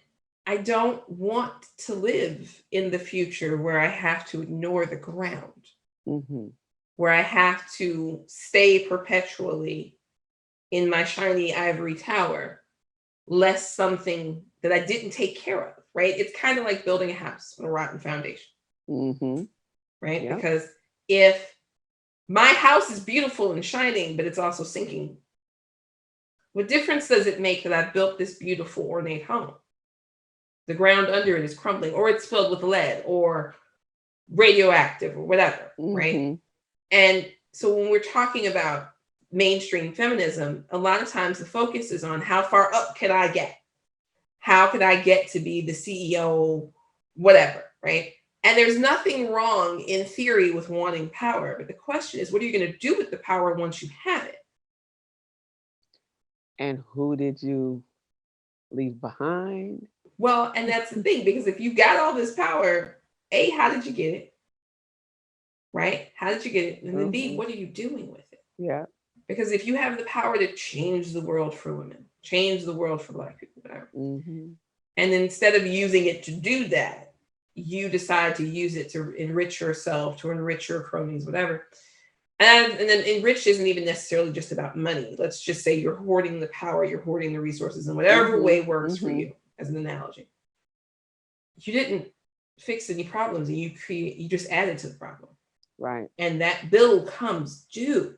I don't want to live in the future where I have to ignore the ground, where I have to stay perpetually in my shiny ivory tower, lest something that I didn't take care of, right? It's kind of like building a house on a rotten foundation, right? Yep. Because if my house is beautiful and shining, but it's also sinking, what difference does it make that I built this beautiful, ornate home? The ground under it is crumbling, or it's filled with lead or radioactive or whatever, right? And so when we're talking about mainstream feminism, a lot of times the focus is on how far up can I get? How could I get to be the CEO, whatever, right? And there's nothing wrong in theory with wanting power, but the question is, what are you going to do with the power once you have it? And who did you leave behind? Well, and that's the thing, because if you got all this power, A, how did you get it? Right? How did you get it? And then B, what are you doing with it? Yeah. Because if you have the power to change the world for women, change the world for Black people, whatever, and instead of using it to do that, you decide to use it to enrich yourself, to enrich your cronies, whatever, And then enriched isn't even necessarily just about money. Let's just say you're hoarding the power, you're hoarding the resources in whatever way works for you, as an analogy. You didn't fix any problems, and you just added to the problem. Right. And that bill comes due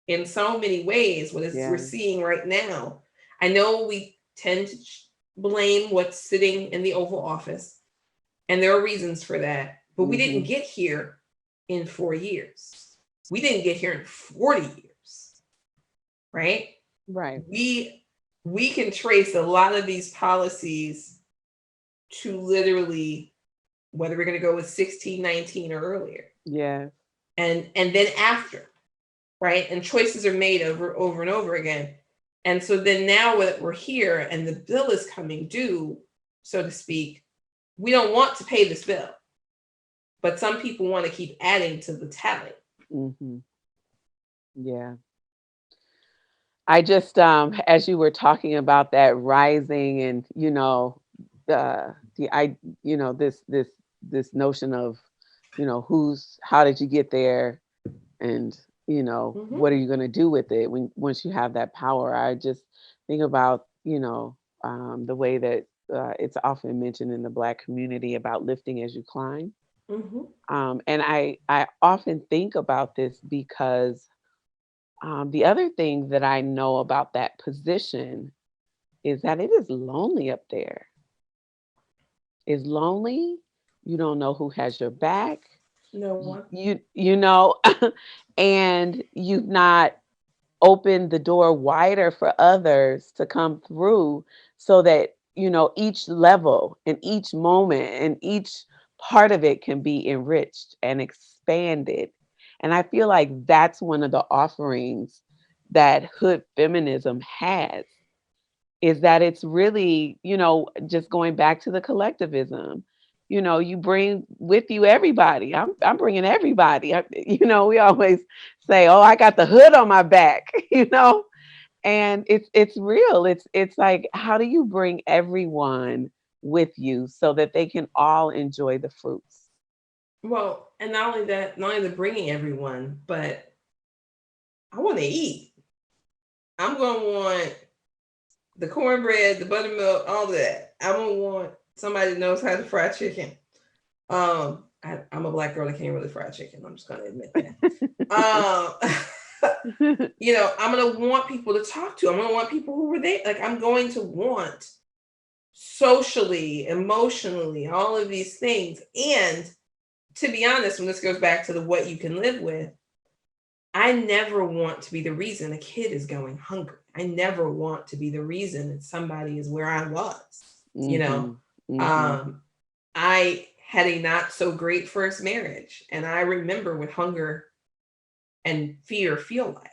in so many ways. What we're seeing right now. I know we tend to blame what's sitting in the Oval Office, and there are reasons for that, but we didn't get here in 4 years. We didn't get here in 40 years, right? Right. We can trace a lot of these policies to literally whether we're going to go with 1619 or earlier. Yeah. And then after, right? And choices are made over and over again. And so then now that we're here and the bill is coming due, so to speak, we don't want to pay this bill, but some people want to keep adding to the tally. Yeah. I just, as you were talking about that rising and, this notion of, how did you get there? And, what are you going to do with it once you have that power? I just think about, the way that it's often mentioned in the Black community about lifting as you climb. And I often think about this because the other thing that I know about that position is that it is lonely up there. It's lonely. You don't know who has your back. No one. And you've not opened the door wider for others to come through so that, each level and each moment and each part of it can be enriched and expanded. And I feel like that's one of the offerings that hood feminism has, is that it's really, just going back to the collectivism. You bring with you everybody. I'm bringing everybody. We always say, "Oh, I got the hood on my back," and it's real. It's like, how do you bring everyone with you so that they can all enjoy the fruits? Well, and not only that, not only the bringing everyone, but I want to eat. I'm going to want the cornbread, the buttermilk, all that. I don't want somebody that knows how to fry chicken. I'm a Black girl that can't really fry chicken. I'm just going to admit that. I'm going to want people to talk to. I'm going to want people who were there. Like, I'm going to want socially, emotionally, all of these things. And to be honest, when this goes back to the what you can live with, I never want to be the reason a kid is going hungry. I never want to be the reason that somebody is where I was. I had a not so great first marriage, and I remember what hunger and fear feel like,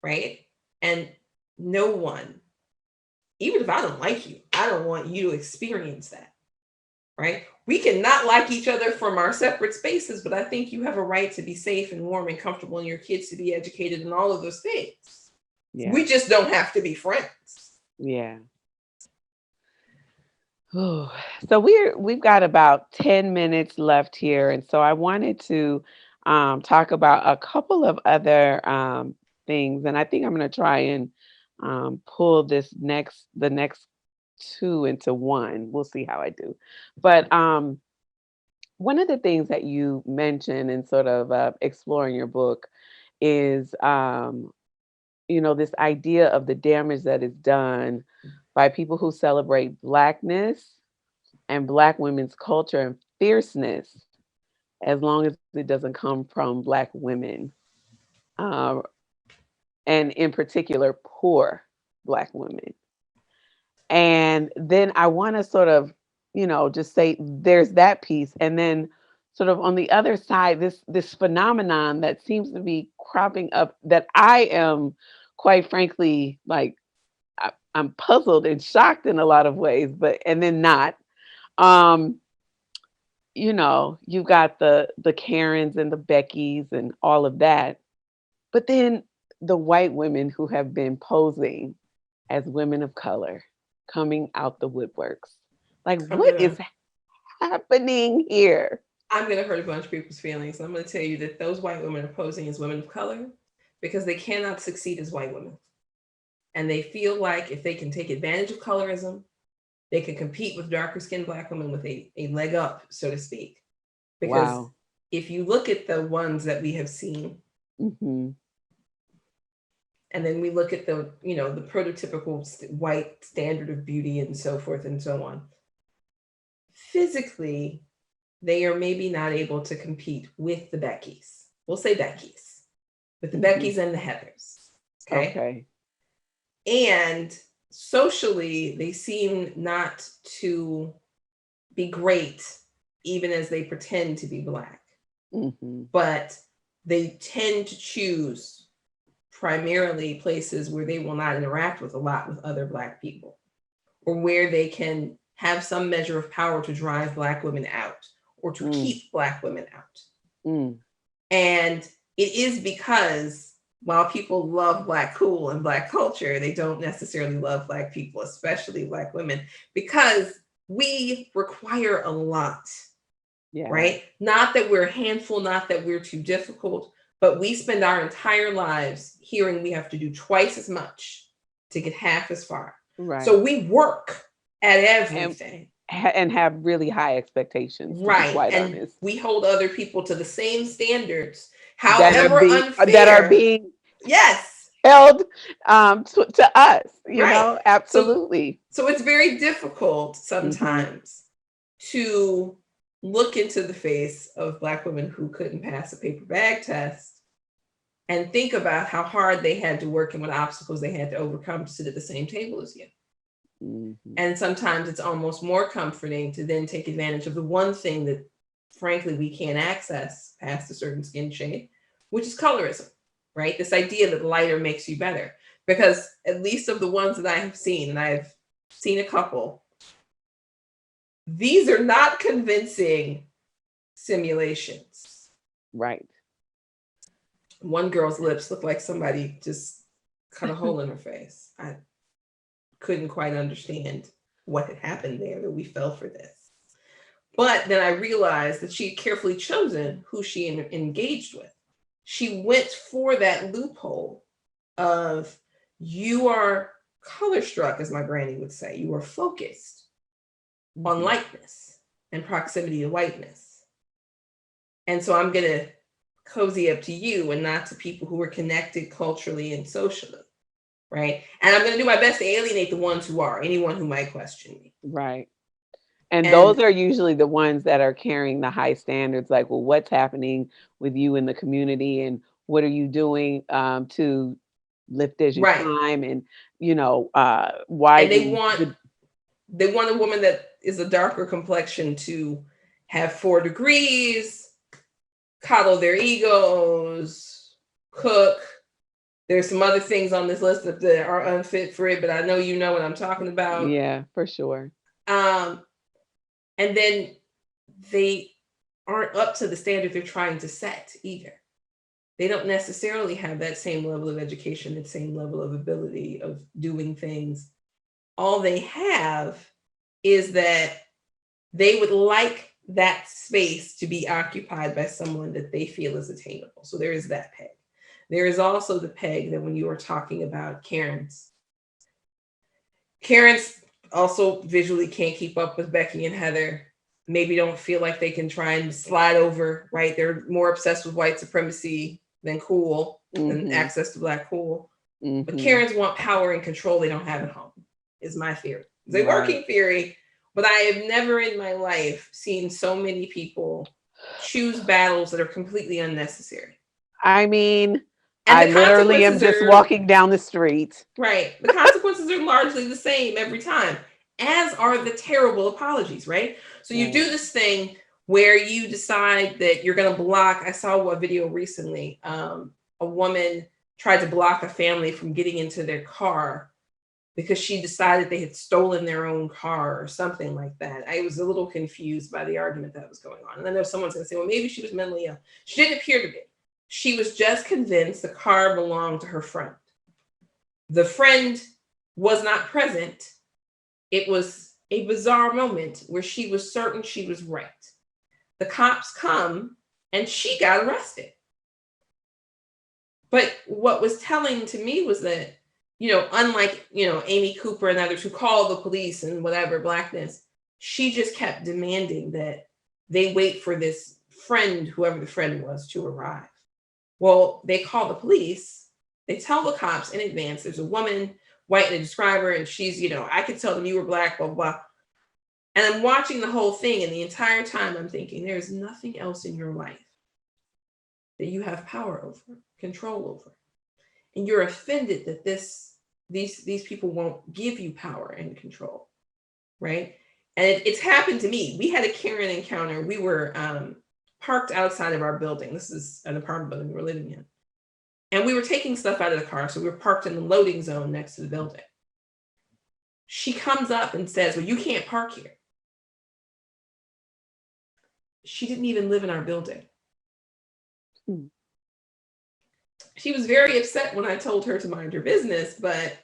right? And no one, even if I don't like you, I don't want you to experience that, right? We can not like each other from our separate spaces, but I think you have a right to be safe and warm and comfortable, and your kids to be educated and all of those things. Yeah. We just don't have to be friends. Yeah. So we've got about 10 minutes left here, and so I wanted to talk about a couple of other things, and I think I'm going to try and pull the next two into one. We'll see how I do. But one of the things that you mentioned in sort of exploring your book is, this idea of the damage that is done by people who celebrate Blackness and Black women's culture and fierceness, as long as it doesn't come from Black women, and in particular, poor Black women. And then I want to sort of, just say there's that piece. And then sort of on the other side, this phenomenon that seems to be cropping up that I am, quite frankly, like, I'm puzzled and shocked in a lot of ways, and then not. You've got the Karens and the Beckys and all of that. But then the white women who have been posing as women of color coming out the woodworks. Like, what is happening here? I'm going to hurt a bunch of people's feelings. I'm going to tell you that those white women are posing as women of color because they cannot succeed as white women. And they feel like if they can take advantage of colorism, they can compete with darker skinned Black women with a leg up, so to speak. Because Wow. if you look at the ones that we have seen, Mm-hmm. and then we look at the, you know, the prototypical white standard of beauty and so forth and so on, physically, they are maybe not able to compete with the Beckys. We'll say Beckys, with the Beckys and the Heathers. Okay. And socially, they seem not to be great, even as they pretend to be Black. But they tend to choose primarily places where they will not interact with a lot with other Black people, or where they can have some measure of power to drive Black women out or to keep Black women out. And it is because while people love Black cool and Black culture, they don't necessarily love Black people, especially Black women, because we require a lot. Yeah. Right? Not that we're a handful, not that we're too difficult, but we spend our entire lives hearing we have to do twice as much to get half as far. Right. So we work at everything. And have really high expectations. Right. To be quite and honest. We hold other people to the same standards, however unfair. That are being held to us, you know, absolutely. So it's very difficult sometimes to look into the face of Black women who couldn't pass a paper bag test and think about how hard they had to work and what obstacles they had to overcome to sit at the same table as you. And sometimes it's almost more comforting to then take advantage of the one thing that, frankly, we can't access past a certain skin shade, which is colorism, right? This idea that lighter makes you better. Because at least of the ones that I have seen, and I've seen a couple, these are not convincing simulations. Right. One girl's lips looked like somebody just cut a hole in her face. I couldn't quite understand what had happened there, that we fell for this. But then I realized that she had carefully chosen who she engaged with. She went for that loophole of, you are color struck, as my granny would say. You are focused on lightness and proximity to whiteness. And so I'm going to cozy up to you and not to people who are connected culturally and socially. Right. And I'm going to do my best to alienate the ones who are, anyone who might question me. Right. And those are usually the ones that are carrying the high standards, like, well, what's happening with you in the community and what are you doing to lift as you climb, and, you know, why and they want a woman that is a darker complexion to have 4 degrees, coddle their egos, cook. There's some other things on this list that are unfit for it, but I know you know what I'm talking about. Yeah, for sure. And then they aren't up to the standard they're trying to set either. They don't necessarily have that same level of education, that same level of ability of doing things. All they have is that they would like that space to be occupied by someone that they feel is attainable. So there is that peg. There is also the peg that when you are talking about Karens also visually can't keep up with Becky and Heather, maybe don't feel like they can try and slide over, right? They're more obsessed with white supremacy than cool, and access to Black cool. But Karens want power and control they don't have at home, is my theory. It's a working theory, but I have never in my life seen so many people choose battles that are completely unnecessary. I mean, I literally am just walking down the street. Right. The consequences are largely the same every time, as are the terrible apologies, right? So you do this thing where you decide that you're going to block. I saw a video recently. A woman tried to block a family from getting into their car because she decided they had stolen their own car or something like that. I was a little confused by the argument that was going on. And I know someone's going to say, well, maybe she was mentally ill. She didn't appear to be. She was just convinced the car belonged to her friend. The friend was not present. It was a bizarre moment where she was certain she was right. the cops come and she got arrested. But what was telling to me was that, unlike, Amy Cooper and others who called the police and whatever, Blackness, she just kept demanding that they wait for this friend, whoever the friend was, to arrive. Well, they call the police. They tell the cops in advance, there's a woman, white, and they describe her, and she's, I could tell them you were Black, blah, blah. And I'm watching the whole thing, and the entire time I'm thinking, there's nothing else in your life that you have power over, control over. And you're offended that these people won't give you power and control, right? And it's happened to me. We had a Karen encounter. We were parked outside of our building. This is an apartment building we were living in. And we were taking stuff out of the car. So we were parked in the loading zone next to the building. She comes up and says, well, you can't park here. She didn't even live in our building. She was very upset when I told her to mind her business, but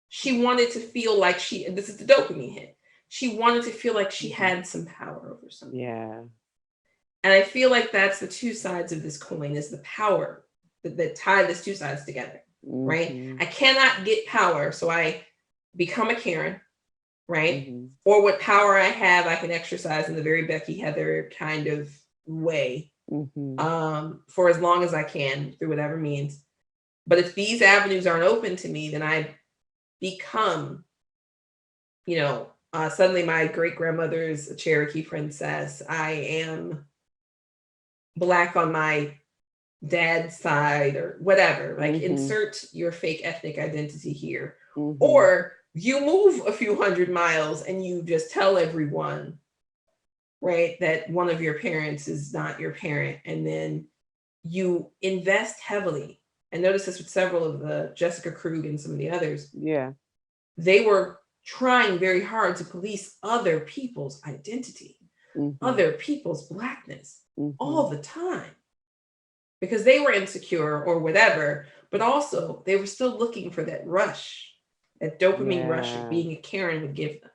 she wanted to feel like and this is the dopamine hit. She wanted to feel like she had some power over something. Yeah. And I feel like that's the two sides of this coin, is the power that tie these two sides together, right? I cannot get power, so I become a Karen, right? Or what power I have, I can exercise in the very Becky Heather kind of way for as long as I can through whatever means. But if these avenues aren't open to me, then I become, suddenly my great-grandmother's a Cherokee princess. I am Black on my dad's side or whatever. Like insert your fake ethnic identity here. Or you move a few hundred miles and you just tell everyone, right, that one of your parents is not your parent. And then you invest heavily. I noticed this with several of the Jessica Krug and some of the others. Yeah. They were trying very hard to police other people's identity, other people's Blackness all the time, because they were insecure or whatever, but also they were still looking for that rush, that dopamine rush of being a Karen would give them.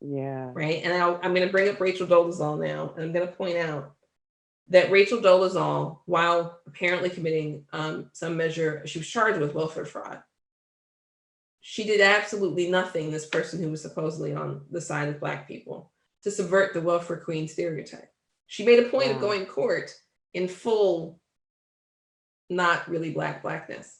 Yeah. Right. And I'm going to bring up Rachel Dolezal now, and I'm going to point out that Rachel Dolezal, while apparently committing some measure, she was charged with welfare fraud. She did absolutely nothing, this person who was supposedly on the side of Black people, to subvert the welfare queen stereotype. She made a point of going to court in full, not really Blackness.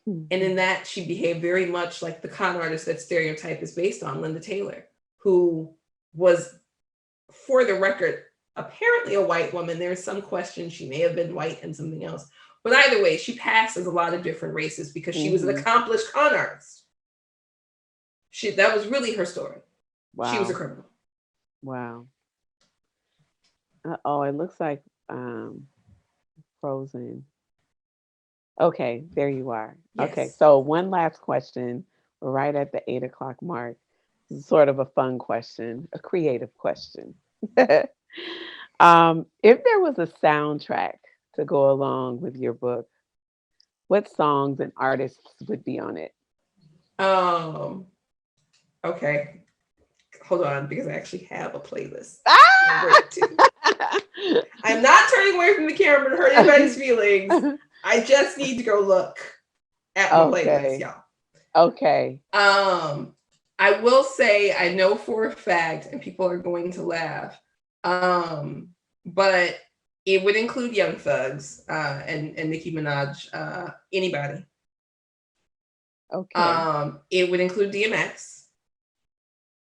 And in that, she behaved very much like the con artist that stereotype is based on, Linda Taylor, who was, for the record, apparently a white woman. There's some question she may have been white and something else. But either way, she passed as a lot of different races because she was an accomplished con artist. That was really her story. Wow. She was a criminal. Wow. Oh, it looks like frozen. Okay, there you are. Yes. Okay, so one last question. We're right at the 8 o'clock mark. This is sort of a fun question, a creative question. If there was a soundtrack to go along with your book, what songs and artists would be on it? Okay. Hold on, because I actually have a playlist. I'm not turning away from the camera to hurt anybody's feelings. I just need to go look at my playlist, y'all. Okay. I will say, I know for a fact, and people are going to laugh, but it would include Young Thugs and Nicki Minaj, anybody. Okay. It would include DMX.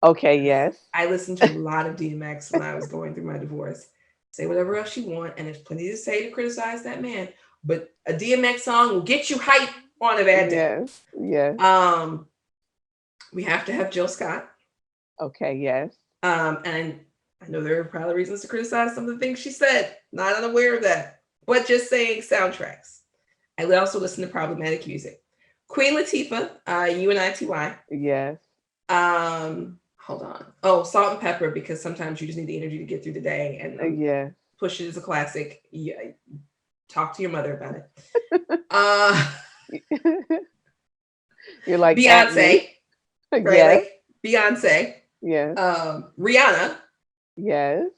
Okay, yes. I listened to a lot of DMX when I was going through my divorce. Say whatever else you want, and there's plenty to say to criticize that man, but a DMX song will get you hype on a bad day. Yes. We have to have Jill Scott. Okay, yes. And I know there are probably reasons to criticize some of the things she said. Not unaware of that, but just saying soundtracks. I also listen to problematic music. Queen Latifah, UNITY. Yes. Hold on. Oh, Salt and Pepper, because sometimes you just need the energy to get through the day. And Push It is a classic. Yeah, talk to your mother about it. You're like Beyonce. Right? Yes. Like Beyonce. Yes. Rihanna. Yes.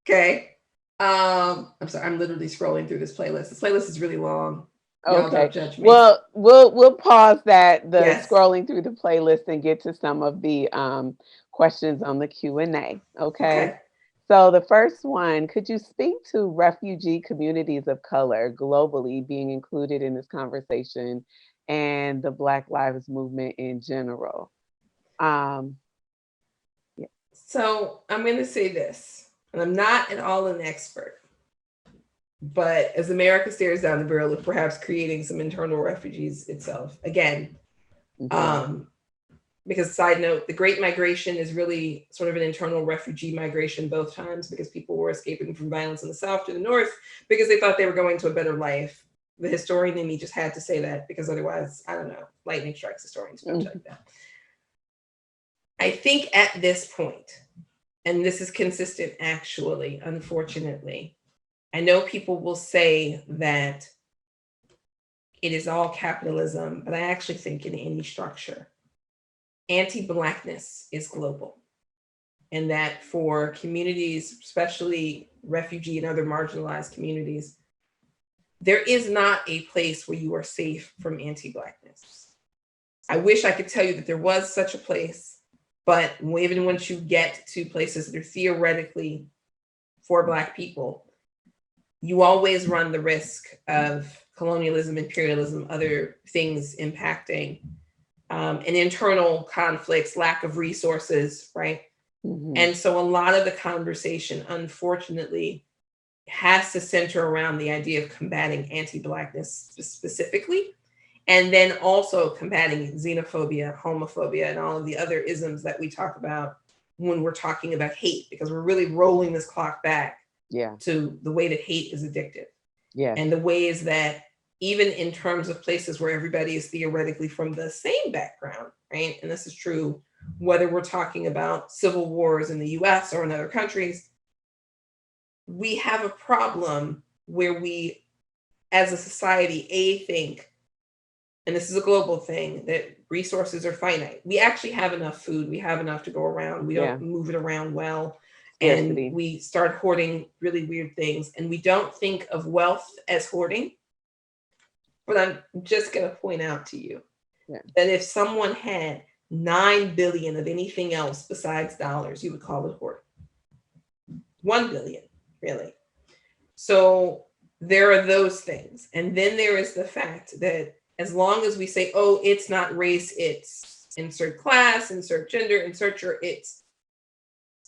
Okay. I'm sorry, I'm literally scrolling through this playlist. This playlist is really long. Y'all Okay. don't judge me. Well, we'll pause the Yes. scrolling through the playlist and get to some of the questions on the Q&A. Okay. So the first one, could you speak to refugee communities of color globally being included in this conversation and the Black Lives Movement in general? Yeah. So I'm going to say this, and I'm not at all an expert, but as America stares down the barrel of perhaps creating some internal refugees itself, again, because side note, the Great Migration is really sort of an internal refugee migration both times, because people were escaping from violence in the South to the North because they thought they were going to a better life. The historian in me just had to say that, because otherwise, I don't know, lightning strikes historians who don't like that. I think at this point, and this is consistent actually, unfortunately, I know people will say that it is all capitalism, but I actually think in any structure, anti-Blackness is global. And that for communities, especially refugee and other marginalized communities, there is not a place where you are safe from anti-Blackness. I wish I could tell you that there was such a place, but even once you get to places that are theoretically for Black people, you always run the risk of colonialism, imperialism, other things impacting, and internal conflicts, lack of resources, right? And so a lot of the conversation, unfortunately, has to center around the idea of combating anti-Blackness specifically, and then also combating xenophobia, homophobia, and all of the other isms that we talk about when we're talking about hate, because we're really rolling this clock back to the way that hate is addictive. And the ways that even in terms of places where everybody is theoretically from the same background, right? And this is true whether we're talking about civil wars in the US or in other countries, we have a problem where we, as a society, think, and this is a global thing, that resources are finite. We actually have enough food. We have enough to go around. We don't move it around well. And we start hoarding really weird things. And we don't think of wealth as hoarding. But I'm just going to point out to you that if someone had 9 billion of anything else besides dollars, you would call it hoarding. 1 billion, really. So there are those things. And then there is the fact that as long as we say, oh, it's not race, it's insert class, insert gender, insert your it's,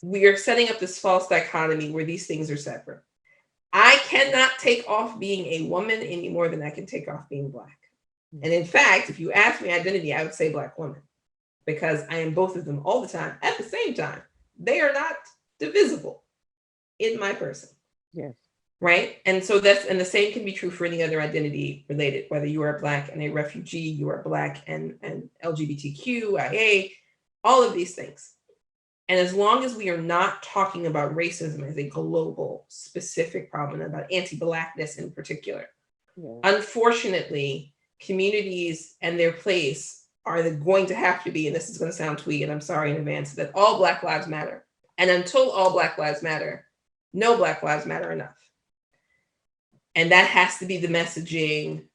we are setting up this false dichotomy where these things are separate. I cannot take off being a woman any more than I can take off being Black. And in fact, if you ask me identity, I would say Black woman, because I am both of them all the time at the same time. They are not divisible in my person. Right? And so and the same can be true for any other identity related, whether you are Black and a refugee, you are Black and LGBTQIA, all of these things. And as long as we are not talking about racism as a global specific problem, about anti-Blackness in particular, unfortunately, communities and their place are going to have to be, and this is going to sound twee, and I'm sorry in advance, that all Black lives matter. And until all Black lives matter, no Black lives matter enough. And that has to be the messaging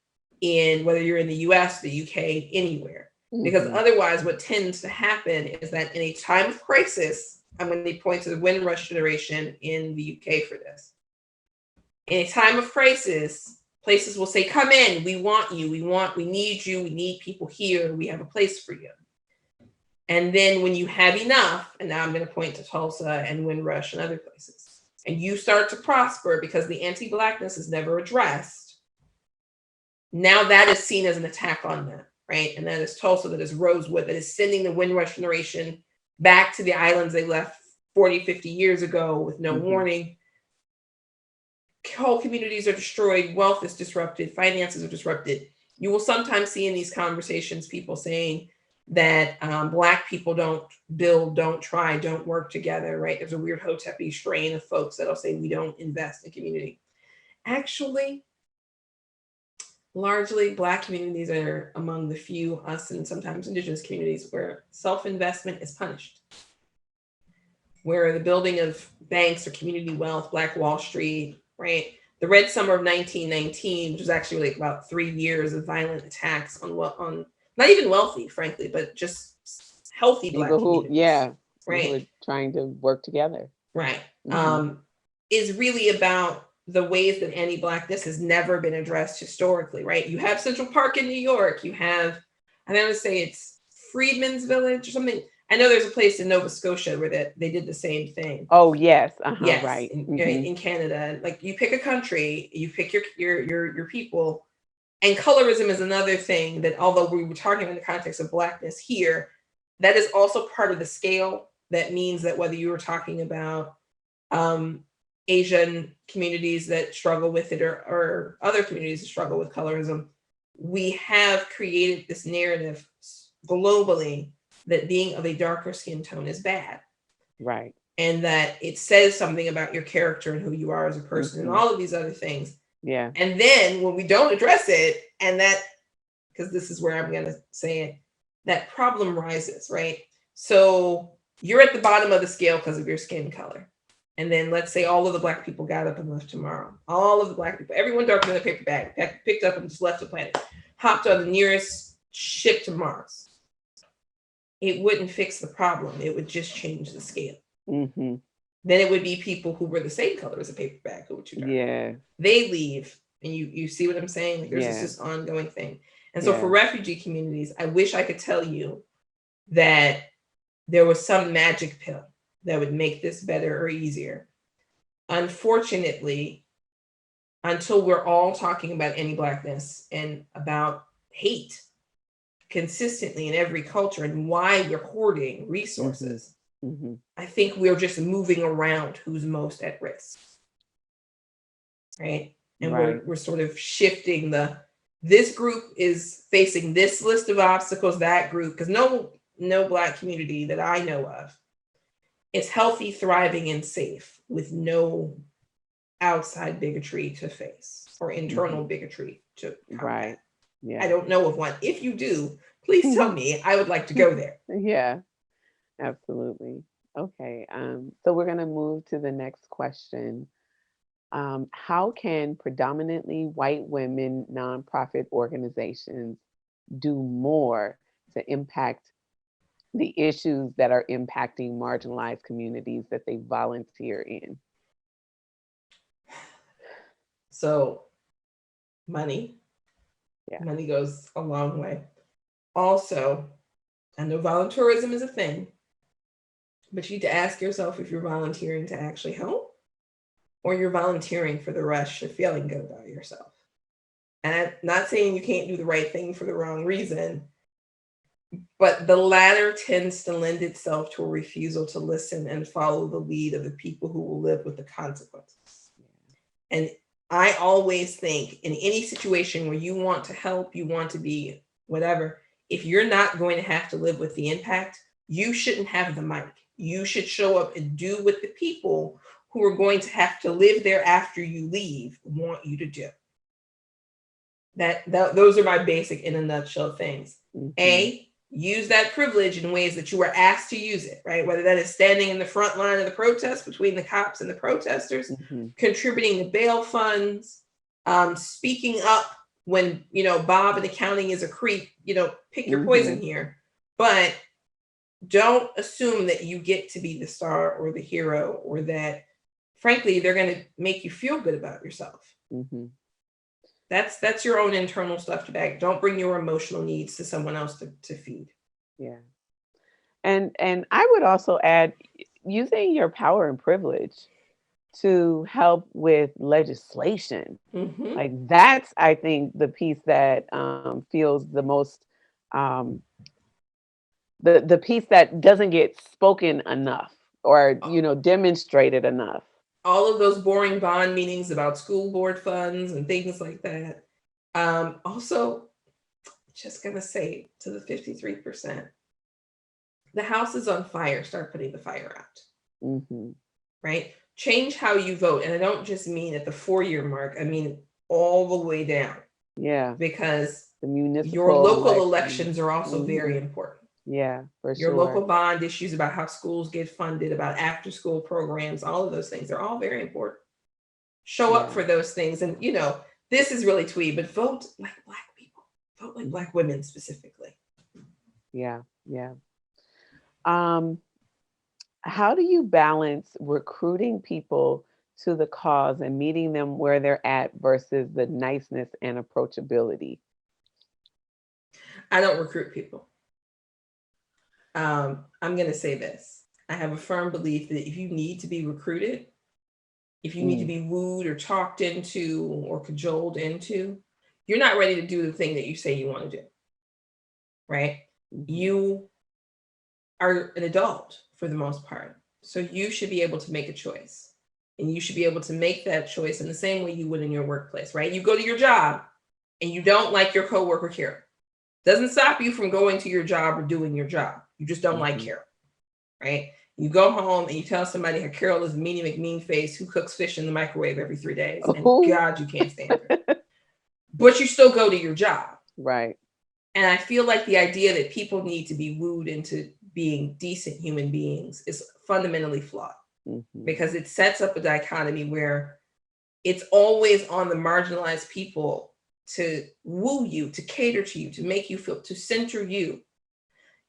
in whether you're in the US, the UK, anywhere. Because otherwise what tends to happen is that in a time of crisis, I'm going to point to the Windrush generation in the UK for this. In a time of crisis, places will say, come in, we want you, we need you, we need people here, we have a place for you. And then when you have enough, and now I'm going to point to Tulsa and Windrush and other places, and you start to prosper because the anti-Blackness is never addressed, now that is seen as an attack on them, right? And that is Tulsa, that is Rosewood, that is sending the Windrush generation back to the islands they left 40, 50 years ago with no warning. Whole communities are destroyed, wealth is disrupted, finances are disrupted. You will sometimes see in these conversations people saying that Black people don't build, don't try, don't work together, right? There's a weird Hotepi strain of folks that'll say we don't invest in community. Actually, largely Black communities are among the few, us and sometimes Indigenous communities, where self-investment is punished. where the building of banks or community wealth, Black Wall Street, right? The Red Summer of 1919, which was actually like about 3 years of violent attacks on not even wealthy, frankly, but just healthy Black People who, communities, people who right? are trying to work together. Right. Mhm. Is really about the ways that anti-Blackness has never been addressed historically, right? You have Central Park in New York. You have, I don't want to say it's Freedman's Village or something. I know there's a place in Nova Scotia where they did the same thing. Oh yes, Yes, right. in Canada. Like you pick a country, you pick your people, and colorism is another thing that, although we were talking in the context of Blackness here, that is also part of the scale. That means that whether you were talking about Asian communities that struggle with it or other communities that struggle with colorism, we have created this narrative globally that being of a darker skin tone is bad. Right. And that it says something about your character and who you are as a person and all of these other things. Yeah. And then when we don't address it, and that, because this is where I'm going to say it, that problem rises, right? So you're at the bottom of the scale because of your skin color. And then let's say all of the Black people got up and left tomorrow. All of the Black people, everyone darker than a paper bag, picked up and just left the planet, hopped on the nearest ship to Mars. It wouldn't fix the problem. It would just change the scale. Mm-hmm. Then it would be people who were the same color as a paper bag who were too dark. Yeah. They leave, and you see what I'm saying? Like there's this ongoing thing. And so for refugee communities, I wish I could tell you that there was some magic pill that would make this better or easier. Unfortunately, until we're all talking about anti-Blackness and about hate consistently in every culture and why we're hoarding resources, I think we're just moving around who's most at risk, right? And we're sort of shifting this group is facing this list of obstacles, that group, because no Black community that I know of is healthy, thriving, and safe with no outside bigotry to face or internal bigotry to combat. Right. Yeah. I don't know of one. If you do, please tell me. I would like to go there. Yeah, absolutely. Okay. So we're going to move to the next question. How can predominantly white women nonprofit organizations do more to impact the issues that are impacting marginalized communities that they volunteer in? So, money. Yeah. Money goes a long way. Also, I know volunteerism is a thing, but you need to ask yourself if you're volunteering to actually help or you're volunteering for the rush of feeling good about yourself. And I'm not saying you can't do the right thing for the wrong reason, but the latter tends to lend itself to a refusal to listen and follow the lead of the people who will live with the consequences. And I always think in any situation where you want to help, you want to be whatever, if you're not going to have to live with the impact, you shouldn't have the mic. You should show up and do what the people who are going to have to live there after you leave want you to do. Those are my basic, in a nutshell, things. A, use that privilege in ways that you were asked to use it, right? Whether that is standing in the front line of the protest between the cops and the protesters, contributing to bail funds, speaking up when, Bob in accounting is a creep, pick your poison here. But don't assume that you get to be the star or the hero, or that, frankly, they're going to make you feel good about yourself. That's your own internal stuff to bag. Don't bring your emotional needs to someone else to feed. Yeah. And I would also add, using your power and privilege to help with legislation. Like that's, I think, the piece that feels the most, the piece that doesn't get spoken enough or, demonstrated enough. All of those boring bond meetings about school board funds and things like that. Also, just gonna say to the 53%, the house is on fire, start putting the fire out. Right? Change how you vote. And I don't just mean at the 4-year mark, I mean all the way down. Yeah. Because the municipal your local elections are also very important. Yeah, for Your sure. local bond issues about how schools get funded, about after school programs, all of those things, they're all very important. Show up for those things. And, you know, this is really twee, but vote like Black people, vote like Black women specifically. Yeah, yeah. How do you balance recruiting people to the cause and meeting them where they're at versus the niceness and approachability? I don't recruit people. I'm going to say this. I have a firm belief that if you need to be recruited, if you need to be wooed or talked into or cajoled into, you're not ready to do the thing that you say you want to do, right? You are an adult for the most part. So you should be able to make a choice. And you should be able to make that choice in the same way you would in your workplace, right? You go to your job and you don't like your coworker Carol. Doesn't stop you from going to your job or doing your job. You just don't like Carol, right? You go home and you tell somebody how Carol is meanie McMean face who cooks fish in the microwave every 3 days. And God, you can't stand her. But you still go to your job. Right. And I feel like the idea that people need to be wooed into being decent human beings is fundamentally flawed because it sets up a dichotomy where it's always on the marginalized people to woo you, to cater to you, to make you feel, to center you.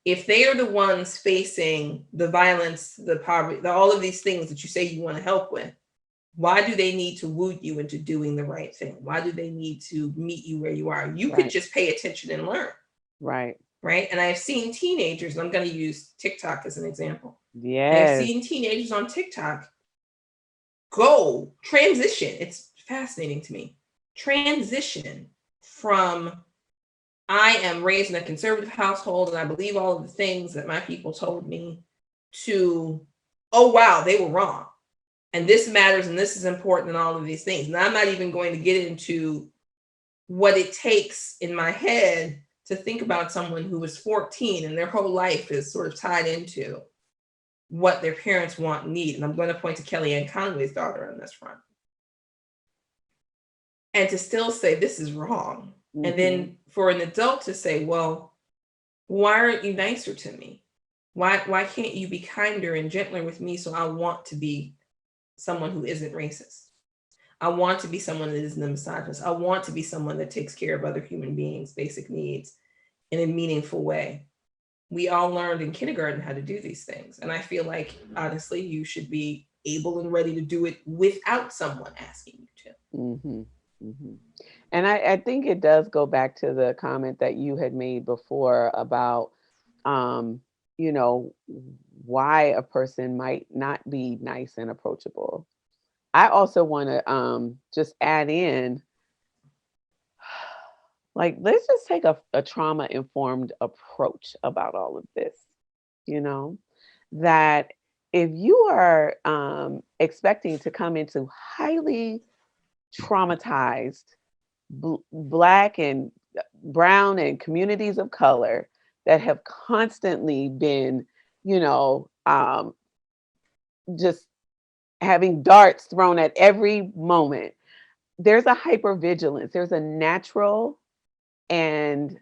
If they are the ones facing the violence, the poverty, all of these things that you say you want to help with, why do they need to woo you into doing the right thing? Why do they need to meet you where you are? You could just pay attention and learn. Right. Right. And I've seen teenagers, and I'm going to use TikTok as an example. Yes. I've seen teenagers on TikTok go transition. It's fascinating to me. Transition from I am raised in a conservative household and I believe all of the things that my people told me to, oh, wow, they were wrong. And this matters and this is important and all of these things. And I'm not even going to get into what it takes in my head to think about someone who was 14 and their whole life is sort of tied into what their parents want and need. And I'm going to point to Kellyanne Conway's daughter on this front. And to still say this is wrong. And then for an adult to say, well, why aren't you nicer to me? Why can't you be kinder and gentler with me so I want to be someone who isn't racist? I want to be someone that isn't a misogynist. I want to be someone that takes care of other human beings' basic needs in a meaningful way. We all learned in kindergarten how to do these things. And I feel like, honestly, you should be able and ready to do it without someone asking you to. And I think it does go back to the comment that you had made before about, you know, why a person might not be nice and approachable. I also want to just add in, like, let's just take a trauma-informed approach about all of this, you know, that if you are expecting to come into highly traumatized Black and brown and communities of color that have constantly been, you know, just having darts thrown at every moment, there's a hypervigilance. There's a natural and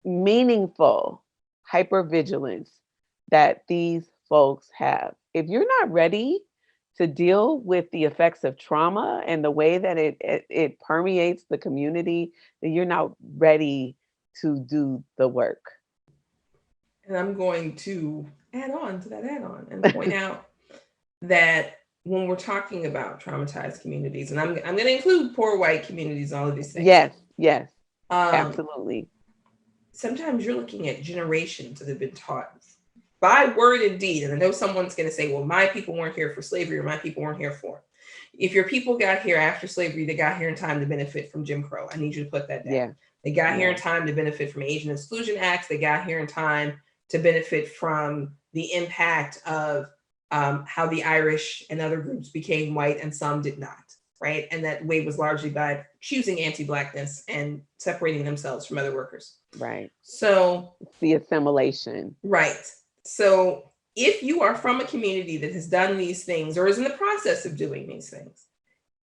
meaningful hypervigilance that these folks have. If you're not ready to deal with the effects of trauma and the way that it permeates the community, then you're not ready to do the work. And I'm going to add on to that add-on and point out that when we're talking about traumatized communities, and I'm going to include poor white communities, all of these things. Yes, absolutely. Sometimes you're looking at generations that have been taught by word and deed. And I know someone's going to say, well, my people weren't here for slavery or my people weren't here for it. If your people got here after slavery, they got here in time to benefit from Jim Crow. I need you to put that down. Yeah. They got here in time to benefit from Asian Exclusion Acts. They got here in time to benefit from the impact of how the Irish and other groups became white and some did not, right? And that way was largely by choosing anti-Blackness and separating themselves from other workers. Right. So the assimilation. Right. So if you are from a community that has done these things or is in the process of doing these things,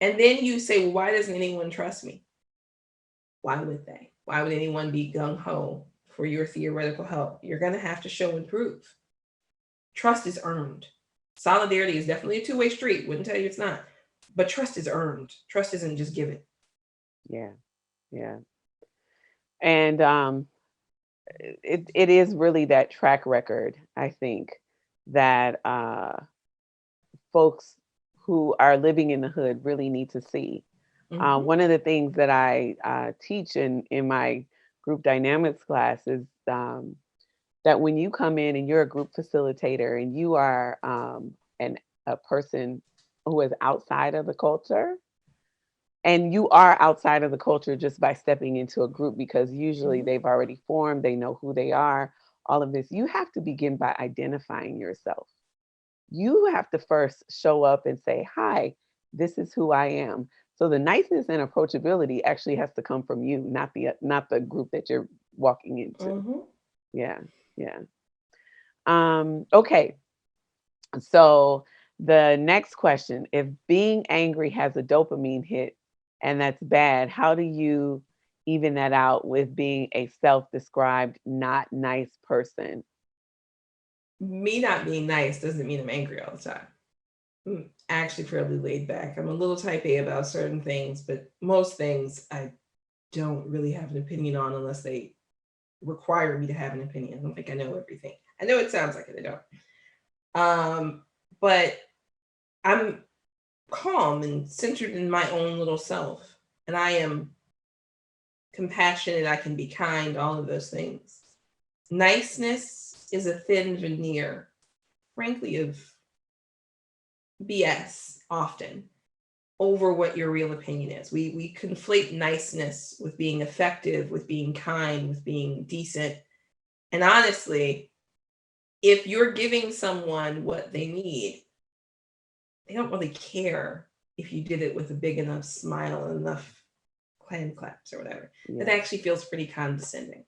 and then you say, well, why doesn't anyone trust me? Why would they? Why would anyone be gung-ho for your theoretical help. You're going to have to show and prove. Trust is earned. Solidarity is definitely a two-way street. Wouldn't tell you it's not. But trust is earned. Trust isn't just given. Yeah. Yeah. And it is really that track record, I think, that folks who are living in the hood really need to see. One of the things that I teach in my group dynamics class is that when you come in and you're a group facilitator and you are a person who is outside of the culture, and you are outside of the culture just by stepping into a group, because usually they've already formed, they know who they are, all of this, you have to begin by identifying yourself. You have to first show up and say, hi, this is who I am. So the niceness and approachability actually has to come from you, not the group that you're walking into. Yeah. Okay. So the next question, if being angry has a dopamine hit and that's bad, how do you even that out with being a self-described not nice person? Me not being nice doesn't mean I'm angry all the time. I'm actually fairly laid back. I'm a little type A about certain things, but most things I don't really have an opinion on unless they require me to have an opinion. I don't think I know everything. I know it sounds like it, I don't. But I'm calm and centered in my own little self. And I am compassionate. I can be kind, all of those things. Niceness is a thin veneer, frankly, of BS often over what your real opinion is. We conflate niceness with being effective, with being kind, with being decent. And honestly, if you're giving someone what they need, they don't really care if you did it with a big enough smile and enough hand claps or whatever. Yeah. It actually feels pretty condescending.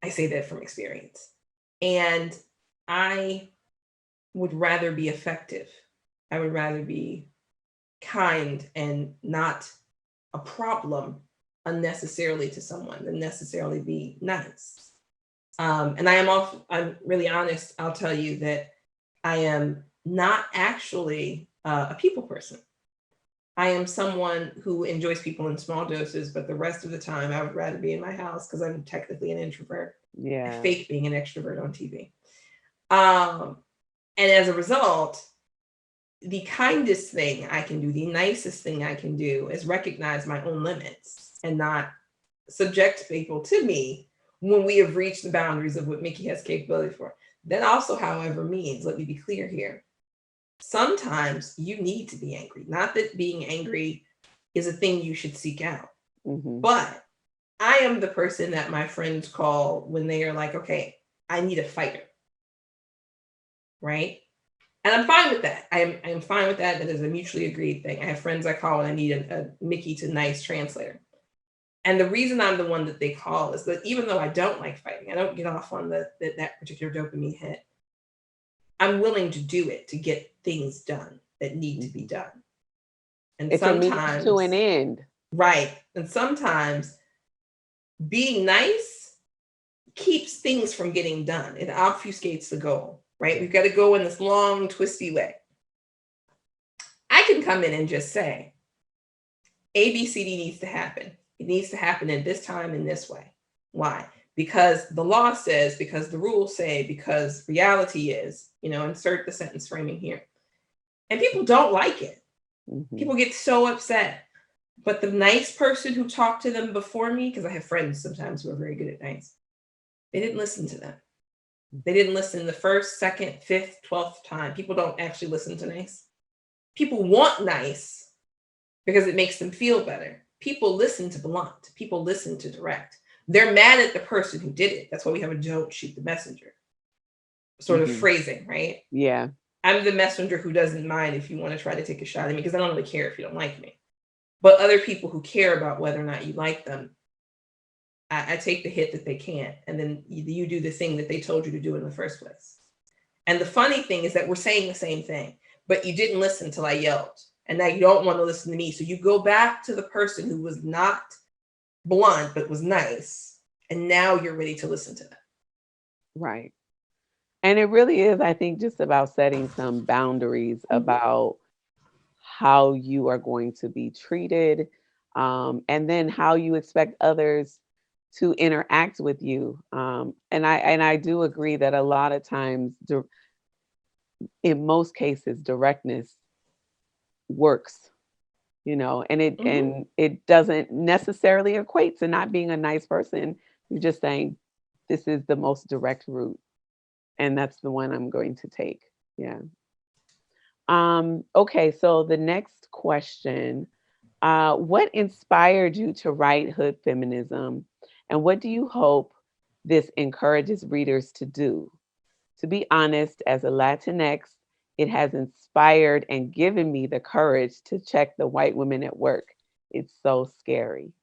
I say that from experience. And I would rather be effective. I would rather be kind and not a problem unnecessarily to someone than necessarily be nice. And I'm really honest. I'll tell you that I am not actually a people person. I am someone who enjoys people in small doses, but the rest of the time I would rather be in my house because I'm technically an introvert. Yeah. I fake being an extrovert on TV. And as a result, the kindest thing I can do, the nicest thing I can do is recognize my own limits and not subject people to me when we have reached the boundaries of what Mikki has capability for. That also, however, means, let me be clear here, sometimes you need to be angry. Not that being angry is a thing you should seek out, but I am the person that my friends call when they are like, okay, I need a fighter, right? And I'm fine with that. I am fine with that. That is a mutually agreed thing. I have friends I call when I need a Mikki to nice translator. And the reason I'm the one that they call is that even though I don't like fighting, I don't get off on that particular dopamine hit, I'm willing to do it to get things done that need to be done. And it's sometimes a means to an end. Right. And sometimes being nice keeps things from getting done. It obfuscates the goal, right? We've got to go in this long, twisty way. I can come in and just say, A, B, C, D needs to happen. It needs to happen in this time in this way. Why? Because the law says, because the rules say, because reality is, insert the sentence framing here. And people don't like it. People get so upset. But the nice person who talked to them before me, because I have friends sometimes who are very good at nice, they didn't listen to them. They didn't listen the first, second, fifth, 12th time. People don't actually listen to nice. People want nice because it makes them feel better. People listen to blunt. People listen to direct. They're mad at the person who did it. That's why we have a don't shoot the messenger sort of phrasing, right? Yeah. I'm the messenger who doesn't mind if you want to try to take a shot at me because I don't really care if you don't like me. But other people who care about whether or not you like them, I take the hit that they can't. And then you do the thing that they told you to do in the first place. And the funny thing is that we're saying the same thing, but you didn't listen till I yelled. And now you don't want to listen to me. So you go back to the person who was not blunt, but was nice. And now you're ready to listen to them. Right. And it really is, I think, just about setting some boundaries about how you are going to be treated, and then how you expect others to interact with you. And I do agree that a lot of times, in most cases, directness works, and it doesn't necessarily equate to not being a nice person. You're just saying, this is the most direct route, and that's the one I'm going to take. Yeah. Okay, so the next question, what inspired you to write Hood Feminism, and what do you hope this encourages readers to do? To be honest, as a Latinx, it has inspired and given me the courage to check the white women at work. It's so scary.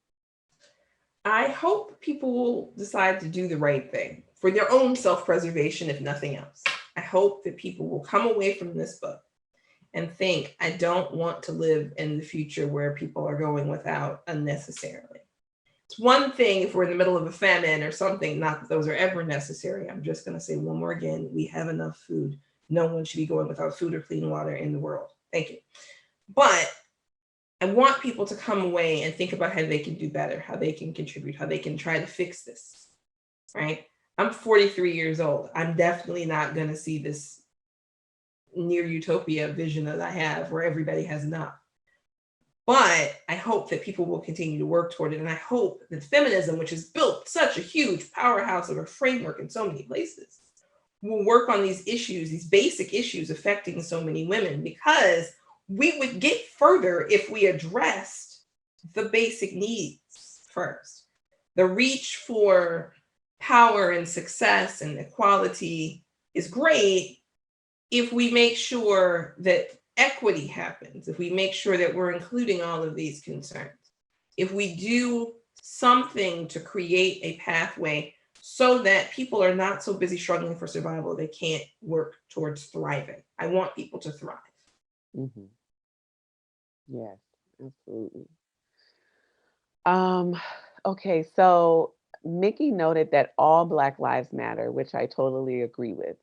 I hope people will decide to do the right thing for their own self-preservation, if nothing else. I hope that people will come away from this book and think, I don't want to live in the future where people are going without unnecessarily. It's one thing if we're in the middle of a famine or something, not that those are ever necessary. I'm just going to say one more again, we have enough food. No one should be going without food or clean water in the world. Thank you. But I want people to come away and think about how they can do better, how they can contribute, how they can try to fix this, right? I'm 43 years old. I'm definitely not going to see this near utopia vision that I have where everybody has enough. But I hope that people will continue to work toward it. And I hope that feminism, which has built such a huge powerhouse of a framework in so many places, will work on these issues, these basic issues affecting so many women, because we would get further if we addressed the basic needs first. The reach for power and success and equality is great if we make sure that equity happens, if we make sure that we're including all of these concerns, if we do something to create a pathway so that people are not so busy struggling for survival, they can't work towards thriving. I want people to thrive. Mm-hmm. Yes, absolutely. Okay, so Mikki noted that all Black lives matter, which I totally agree with.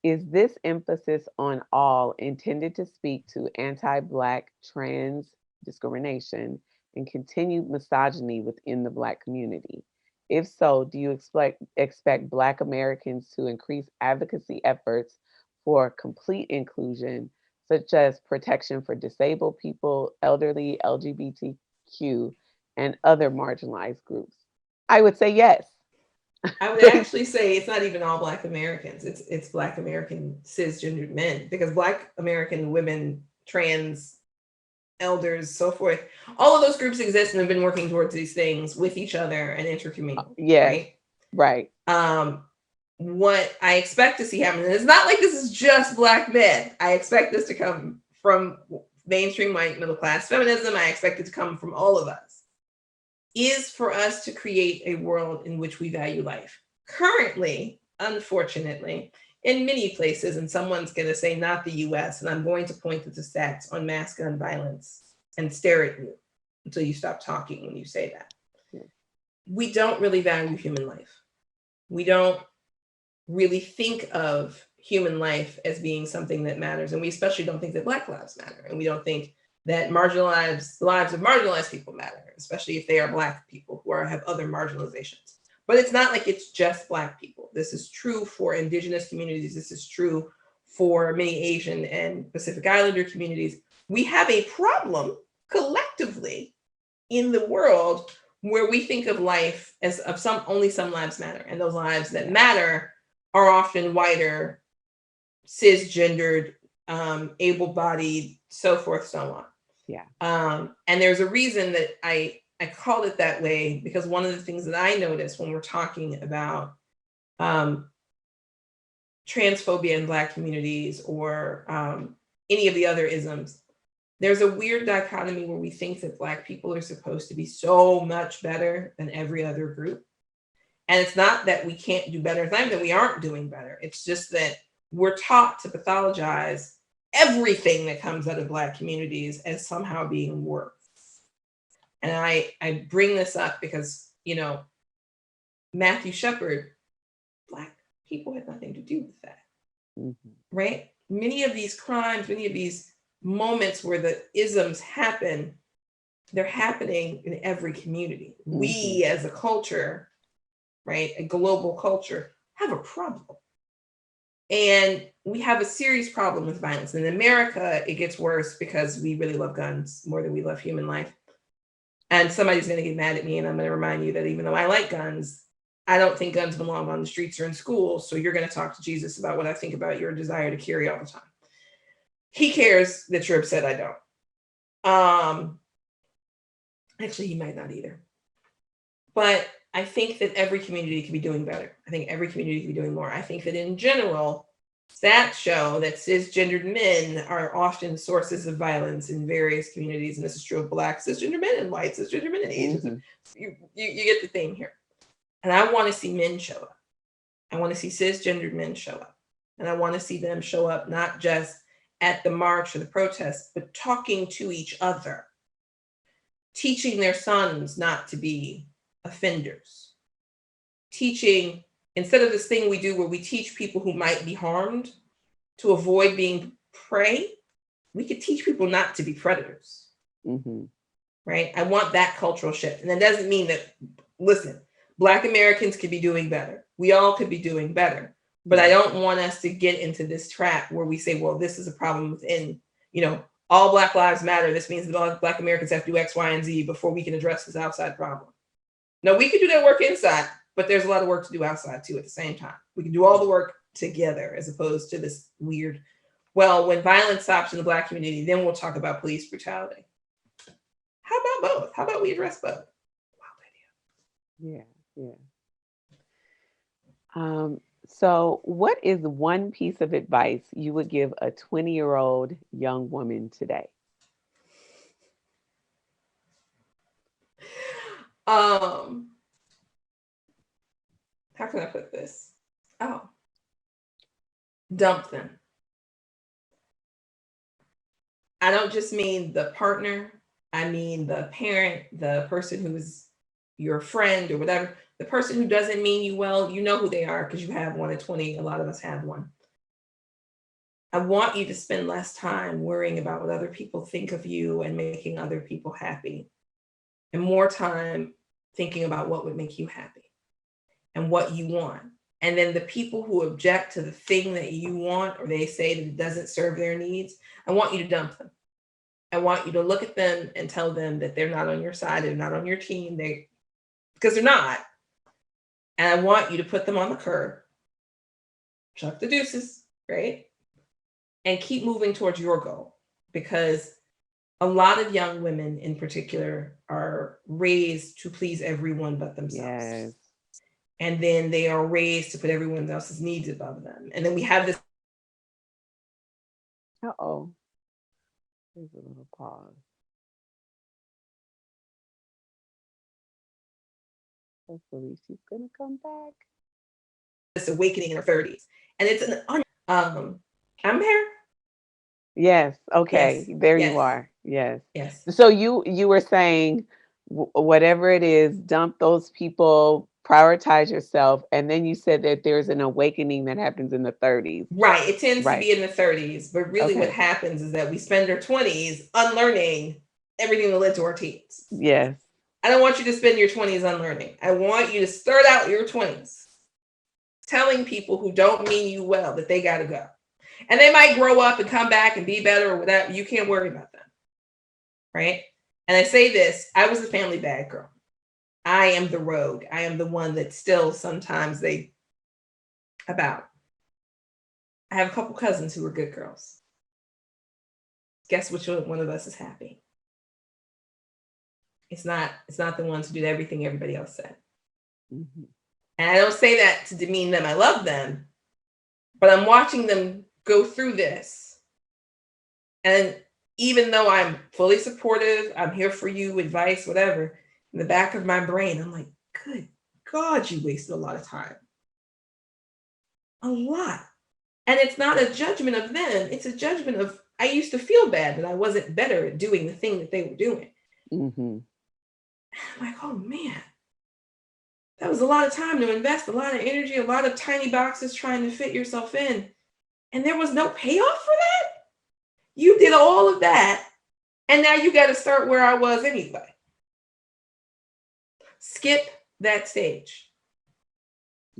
Is this emphasis on all intended to speak to anti-Black trans discrimination and continued misogyny within the Black community? If so, do you expect Black Americans to increase advocacy efforts for complete inclusion, such as protection for disabled people, elderly, LGBTQ, and other marginalized groups? I would say yes. I would actually say it's not even all Black Americans. It's Black American cisgendered men, because Black American women, trans, elders, so forth, all of those groups exist and have been working towards these things with each other and intercommunal. Yes, right. What I expect to see happen, and it's not like this is just Black men. I expect this to come from mainstream white middle class feminism. I expect it to come from all of us, is for us to create a world in which we value life. Currently, unfortunately, in many places, and someone's going to say not the US, and I'm going to point to the stats on mass gun violence and stare at you until you stop talking when you say that. Yeah. We don't really value human life. We don't really think of human life as being something that matters. And we especially don't think that Black lives matter. And we don't think that the lives of marginalized people matter, especially if they are Black people who have other marginalizations. But it's not like it's just Black people. This is true for Indigenous communities. This is true for many Asian and Pacific Islander communities. We have a problem collectively in the world where we think of life as only some lives matter. And those lives that matter are often whiter, cisgendered, able-bodied, so forth, so on. Yeah. And there's a reason that I called it that way, because one of the things that I notice when we're talking about transphobia in Black communities or any of the other isms, there's a weird dichotomy where we think that Black people are supposed to be so much better than every other group. And it's not that we can't do better. It's not that we aren't doing better. It's just that we're taught to pathologize everything that comes out of Black communities as somehow being worse. And I bring this up because, Matthew Shepard, Black people had nothing to do with that, right? Many of these crimes, many of these moments where the isms happen, they're happening in every community. We as a culture, right, a global culture, have a problem. And we have a serious problem with violence. In America, it gets worse because we really love guns more than we love human life. And somebody's going to get mad at me, and I'm going to remind you that even though I like guns, I don't think guns belong on the streets or in schools. So you're going to talk to Jesus about what I think about your desire to carry all the time. He cares that you're upset. I don't. Actually, he might not either. But I think that every community could be doing better. I think every community could be doing more. I think that in general, stats show that cisgendered men are often sources of violence in various communities. And this is true of Black cisgendered men and white cisgendered men and Asians. You get the theme here. And I want to see men show up. I want to see cisgendered men show up. And I want to see them show up not just at the march or the protest, but talking to each other, teaching their sons not to be offenders, teaching, instead of this thing we do where we teach people who might be harmed to avoid being prey, we could teach people not to be predators, right? I want that cultural shift. And that doesn't mean that, listen, Black Americans could be doing better. We all could be doing better. But I don't want us to get into this trap where we say, well, this is a problem within, all Black lives matter. This means that all Black Americans have to do X, Y, and Z before we can address this outside problem. No, we can do that work inside, but there's a lot of work to do outside too at the same time. We can do all the work together as opposed to this weird, well, when violence stops in the Black community, then we'll talk about police brutality. How about both? How about we address both? Wow, idea. Yeah. So what is one piece of advice you would give a 20-year-old young woman today? How can I put this? Dump them. I don't just mean the partner. I mean the parent, the person who is your friend or whatever, the person who doesn't mean you well. You know who they are because you have one at 20. A lot of us have one. I want you to spend less time worrying about what other people think of you and making other people happy, and more time thinking about what would make you happy and what you want. And then the people who object to the thing that you want, or they say that it doesn't serve their needs, I want you to dump them. I want you to look at them and tell them that they're not on your side, they're not on your team, because they're not. And I want you to put them on the curb, chuck the deuces, right? And keep moving towards your goal, because a lot of young women in particular are raised to please everyone but themselves. Yes. And then they are raised to put everyone else's needs above them. And then we have this. Uh-oh. There's a little pause. Hopefully she's going to come back. This awakening in her 30s. And it's I'm here. Yes. Okay. Yes. There Yes. you are. Yes. Yes. So you were saying whatever it is, dump those people, prioritize yourself, and then you said that there's an awakening that happens in the 30s. Right. It tends to be in the 30s, but really what happens is that we spend our 20s unlearning everything that led to our teens. Yes. I don't want you to spend your 20s unlearning. I want you to start out your 20s telling people who don't mean you well that they got to go. And they might grow up and come back and be better or whatever. You can't worry about them. Right? And I say this, I was the family bad girl. I am the rogue. I am the one that still sometimes about. I have a couple cousins who are good girls. Guess which one of us is happy? It's not the ones who did everything everybody else said. And I don't say that to demean them. I love them. But I'm watching them go through this. And even though I'm fully supportive, I'm here for you, advice, whatever, in the back of my brain, I'm like, good God, you wasted a lot of time. A lot. And it's not a judgment of them. It's a judgment of, I used to feel bad that I wasn't better at doing the thing that they were doing. I'm like, oh man, That was a lot of time to invest, a lot of energy, a lot of tiny boxes trying to fit yourself in. And there was no payoff for that. You did all of that. And now you got to start where I was anyway. Skip that stage.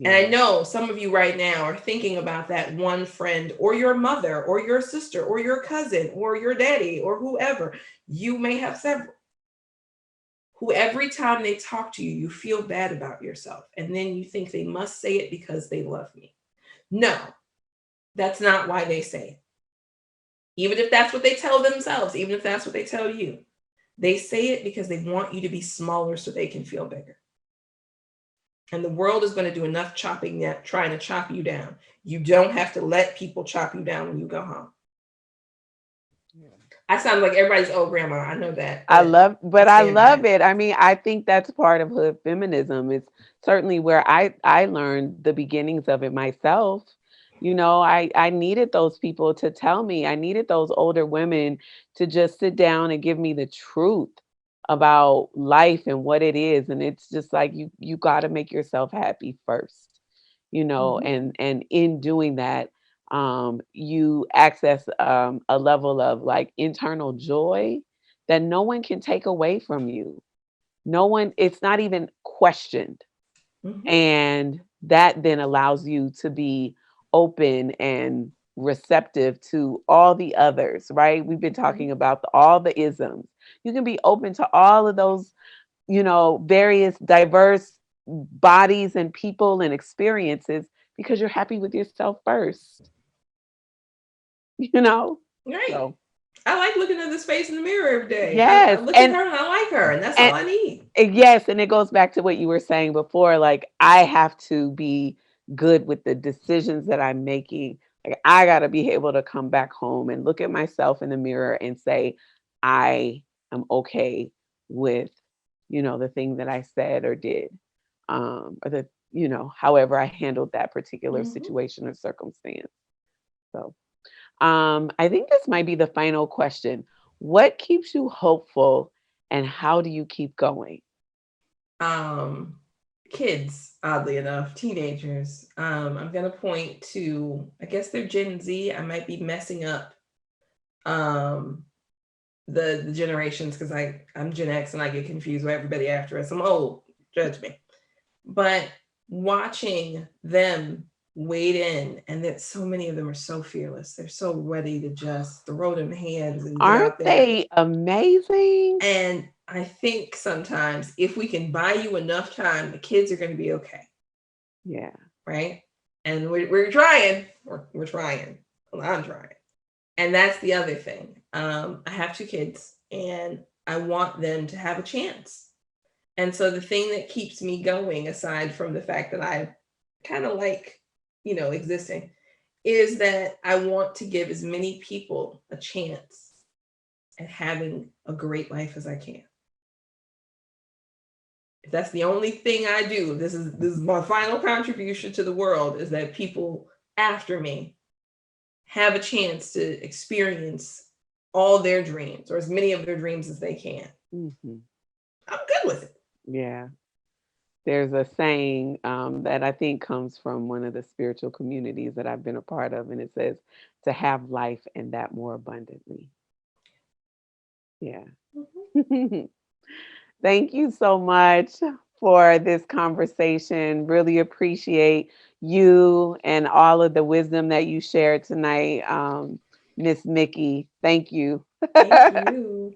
And I know some of you right now are thinking about that one friend or your mother or your sister or your cousin or your daddy or whoever. You may have several who every time they talk to you, you feel bad about yourself. And then you think they must say it because they love me. No, that's not why they say it. Even if that's what they tell themselves, even if that's what they tell you, they say it because they want you to be smaller so they can feel bigger. And the world is going to do enough chopping that trying to chop you down. You don't have to let people chop you down when you go home. Yeah. I sound like everybody's old grandma. I know that. I love it. I mean, I think that's part of hood feminism. It's certainly where I learned the beginnings of it myself. You know, I needed those people to tell me. I needed those older women to just sit down and give me the truth about life and what it is. And it's just like you got to make yourself happy first, you know, and in doing that, you access a level of like internal joy that no one can take away from you. No one, it's not even questioned. And that then allows you to be open and receptive to all the others, right? We've been talking about all the isms. You can be open to all of those, you know, various diverse bodies and people and experiences because you're happy with yourself first. You know? Right. So, I like looking at this face in the mirror every day. Yes. I look at her and I like her, and that's all I need. Yes. And it goes back to what you were saying before. Like, I have to be good with the decisions that I'm making. Like, I got to be able to come back home and look at myself in the mirror and say, I am okay with, you know, the thing that I said or did, or the, you know, however I handled that particular situation or circumstance. So, I think this might be the final question. What keeps you hopeful and how do you keep going? Kids, oddly enough, teenagers. I'm going to point to, I guess they're Gen Z. I might be messing up the generations because I'm Gen X and I get confused with everybody after us. I'm old, judge me. But watching them wade in, and that so many of them are so fearless. They're so ready to just throw them hands and get Aren't out there. They amazing? And I think sometimes if we can buy you enough time, the kids are going to be okay. Yeah. Right. And we're trying. We're trying. Well, I'm trying. And that's the other thing. I have 2 kids and I want them to have a chance. And so the thing that keeps me going, aside from the fact that I kind of like, you know, existing, is that I want to give as many people a chance at having a great life as I can. If that's the only thing I do, this is my final contribution to the world, is that people after me have a chance to experience all their dreams, or as many of their dreams as they can. I'm good with it. Yeah. There's a saying that I think comes from one of the spiritual communities that I've been a part of, and it says to have life and that more abundantly. Yeah. Thank you so much for this conversation. Really appreciate you and all of the wisdom that you shared tonight, Miss Mikki. Thank you. Thank you.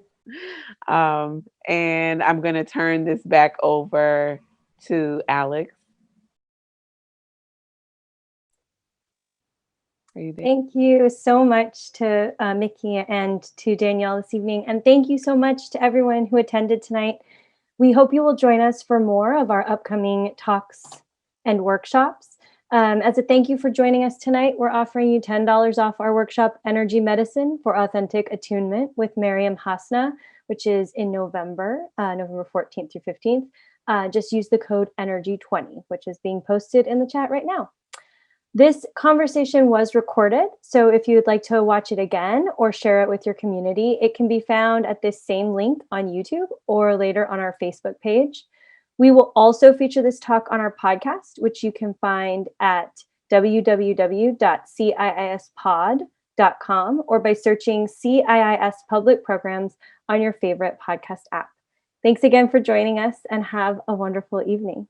And I'm going to turn this back over to Alex. Are you there? Thank you so much to Mikki and to Danielle this evening. And thank you so much to everyone who attended tonight. We hope you will join us for more of our upcoming talks and workshops. As a thank you for joining us tonight, we're offering you $10 off our workshop, Energy Medicine for Authentic Attunement with Miriam Hasna, which is in November 14th through 15th. Just use the code ENERGY20, which is being posted in the chat right now. This conversation was recorded, so if you would like to watch it again or share it with your community, it can be found at this same link on YouTube or later on our Facebook page. We will also feature this talk on our podcast, which you can find at www.ciispod.com or by searching CIIS Public Programs on your favorite podcast app. Thanks again for joining us and have a wonderful evening.